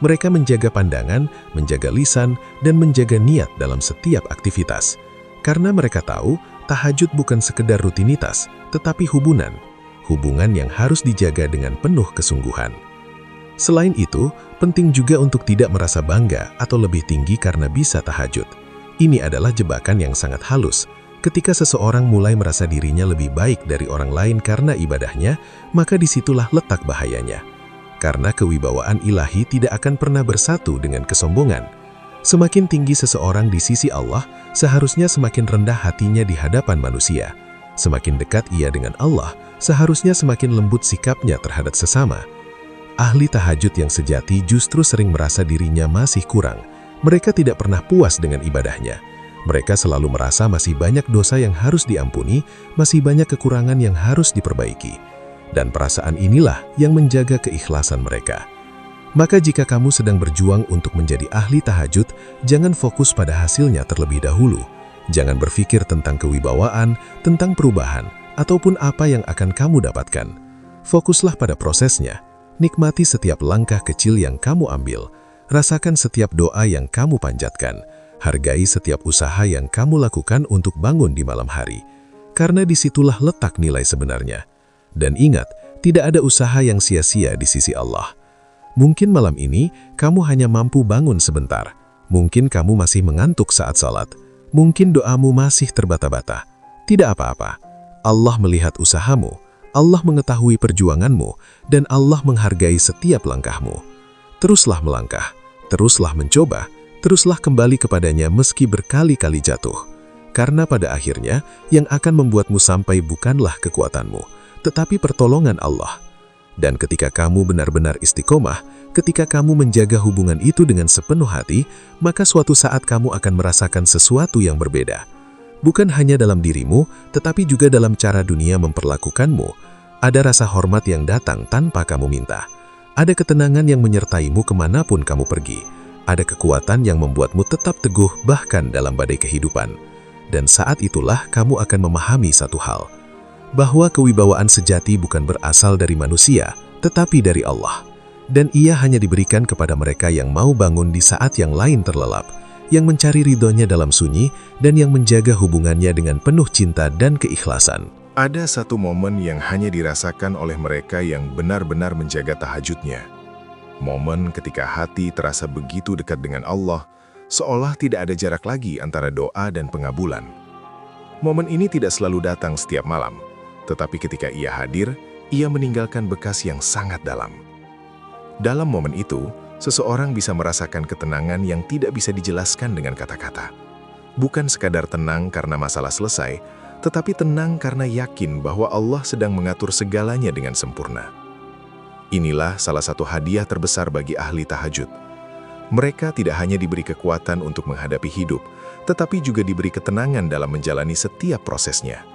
Mereka menjaga pandangan, menjaga lisan, dan menjaga niat dalam setiap aktivitas. Karena mereka tahu, tahajud bukan sekedar rutinitas, tetapi hubungan. Hubungan yang harus dijaga dengan penuh kesungguhan. Selain itu, penting juga untuk tidak merasa bangga atau lebih tinggi karena bisa tahajud. Ini adalah jebakan yang sangat halus. Ketika seseorang mulai merasa dirinya lebih baik dari orang lain karena ibadahnya, maka disitulah letak bahayanya. Karena kewibawaan ilahi tidak akan pernah bersatu dengan kesombongan. Semakin tinggi seseorang di sisi Allah, seharusnya semakin rendah hatinya di hadapan manusia. Semakin dekat ia dengan Allah, seharusnya semakin lembut sikapnya terhadap sesama. Ahli tahajud yang sejati justru sering merasa dirinya masih kurang. Mereka tidak pernah puas dengan ibadahnya. Mereka selalu merasa masih banyak dosa yang harus diampuni, masih banyak kekurangan yang harus diperbaiki. Dan perasaan inilah yang menjaga keikhlasan mereka. Maka jika kamu sedang berjuang untuk menjadi ahli tahajud, jangan fokus pada hasilnya terlebih dahulu. Jangan berpikir tentang kewibawaan, tentang perubahan, ataupun apa yang akan kamu dapatkan. Fokuslah pada prosesnya. Nikmati setiap langkah kecil yang kamu ambil. Rasakan setiap doa yang kamu panjatkan. Hargai setiap usaha yang kamu lakukan untuk bangun di malam hari. Karena disitulah letak nilai sebenarnya. Dan ingat, tidak ada usaha yang sia-sia di sisi Allah. Mungkin malam ini, kamu hanya mampu bangun sebentar. Mungkin kamu masih mengantuk saat sholat. Mungkin doamu masih terbata-bata. Tidak apa-apa. Allah melihat usahamu, Allah mengetahui perjuanganmu, dan Allah menghargai setiap langkahmu. Teruslah melangkah, teruslah mencoba, teruslah kembali kepadanya meski berkali-kali jatuh. Karena pada akhirnya, yang akan membuatmu sampai bukanlah kekuatanmu, tetapi pertolongan Allah. Dan ketika kamu benar-benar istiqomah, ketika kamu menjaga hubungan itu dengan sepenuh hati, maka suatu saat kamu akan merasakan sesuatu yang berbeda. Bukan hanya dalam dirimu, tetapi juga dalam cara dunia memperlakukanmu. Ada rasa hormat yang datang tanpa kamu minta. Ada ketenangan yang menyertaimu kemanapun kamu pergi. Ada kekuatan yang membuatmu tetap teguh bahkan dalam badai kehidupan. Dan saat itulah kamu akan memahami satu hal, bahwa kewibawaan sejati bukan berasal dari manusia, tetapi dari Allah. Dan ia hanya diberikan kepada mereka yang mau bangun di saat yang lain terlelap, yang mencari ridhonya dalam sunyi, dan yang menjaga hubungannya dengan penuh cinta dan keikhlasan. Ada satu momen yang hanya dirasakan oleh mereka yang benar-benar menjaga tahajudnya. Momen ketika hati terasa begitu dekat dengan Allah, seolah tidak ada jarak lagi antara doa dan pengabulan. Momen ini tidak selalu datang setiap malam, tetapi ketika ia hadir, ia meninggalkan bekas yang sangat dalam. Dalam momen itu, seseorang bisa merasakan ketenangan yang tidak bisa dijelaskan dengan kata-kata. Bukan sekadar tenang karena masalah selesai, tetapi tenang karena yakin bahwa Allah sedang mengatur segalanya dengan sempurna. Inilah salah satu hadiah terbesar bagi ahli tahajud. Mereka tidak hanya diberi kekuatan untuk menghadapi hidup, tetapi juga diberi ketenangan dalam menjalani setiap prosesnya.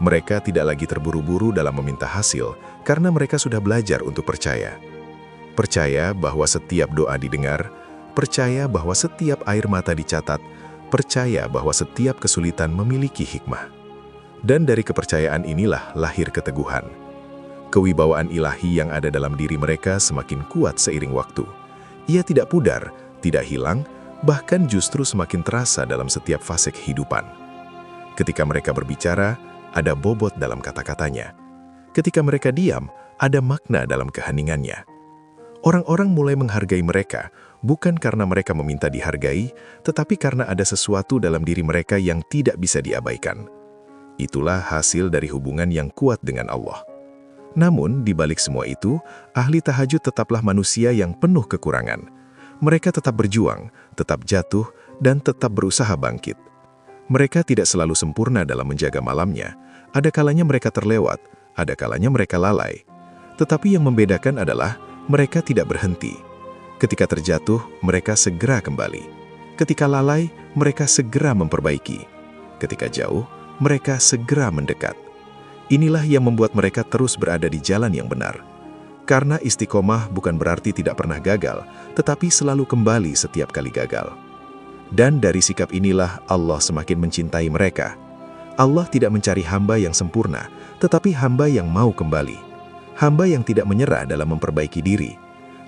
Mereka tidak lagi terburu-buru dalam meminta hasil, karena mereka sudah belajar untuk percaya. Percaya bahwa setiap doa didengar, percaya bahwa setiap air mata dicatat, percaya bahwa setiap kesulitan memiliki hikmah. Dan dari kepercayaan inilah lahir keteguhan. Kewibawaan ilahi yang ada dalam diri mereka semakin kuat seiring waktu. Ia tidak pudar, tidak hilang, bahkan justru semakin terasa dalam setiap fase kehidupan. Ketika mereka berbicara, ada bobot dalam kata-katanya. Ketika mereka diam, ada makna dalam keheningannya. Orang-orang mulai menghargai mereka, bukan karena mereka meminta dihargai, tetapi karena ada sesuatu dalam diri mereka yang tidak bisa diabaikan. Itulah hasil dari hubungan yang kuat dengan Allah. Namun, di balik semua itu, ahli tahajud tetaplah manusia yang penuh kekurangan. Mereka tetap berjuang, tetap jatuh, dan tetap berusaha bangkit. Mereka tidak selalu sempurna dalam menjaga malamnya. Ada kalanya mereka terlewat, ada kalanya mereka lalai. Tetapi yang membedakan adalah mereka tidak berhenti. Ketika terjatuh, mereka segera kembali. Ketika lalai, mereka segera memperbaiki. Ketika jauh, mereka segera mendekat. Inilah yang membuat mereka terus berada di jalan yang benar. Karena istiqomah bukan berarti tidak pernah gagal, tetapi selalu kembali setiap kali gagal. Dan dari sikap inilah Allah semakin mencintai mereka. Allah tidak mencari hamba yang sempurna, tetapi hamba yang mau kembali. Hamba yang tidak menyerah dalam memperbaiki diri.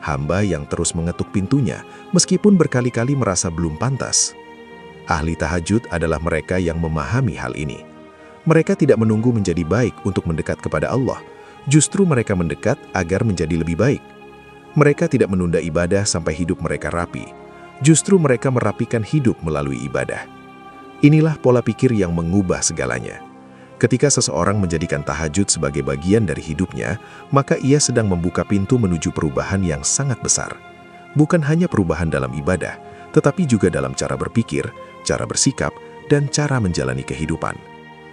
Hamba yang terus mengetuk pintunya, meskipun berkali-kali merasa belum pantas. Ahli tahajud adalah mereka yang memahami hal ini. Mereka tidak menunggu menjadi baik untuk mendekat kepada Allah. Justru mereka mendekat agar menjadi lebih baik. Mereka tidak menunda ibadah sampai hidup mereka rapi. Justru mereka merapikan hidup melalui ibadah. Inilah pola pikir yang mengubah segalanya. Ketika seseorang menjadikan tahajud sebagai bagian dari hidupnya, maka ia sedang membuka pintu menuju perubahan yang sangat besar. Bukan hanya perubahan dalam ibadah, tetapi juga dalam cara berpikir, cara bersikap, dan cara menjalani kehidupan.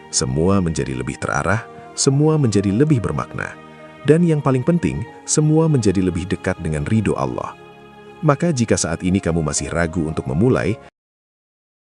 Semua menjadi lebih terarah, semua menjadi lebih bermakna. Dan yang paling penting, semua menjadi lebih dekat dengan ridho Allah. Maka jika saat ini kamu masih ragu untuk memulai,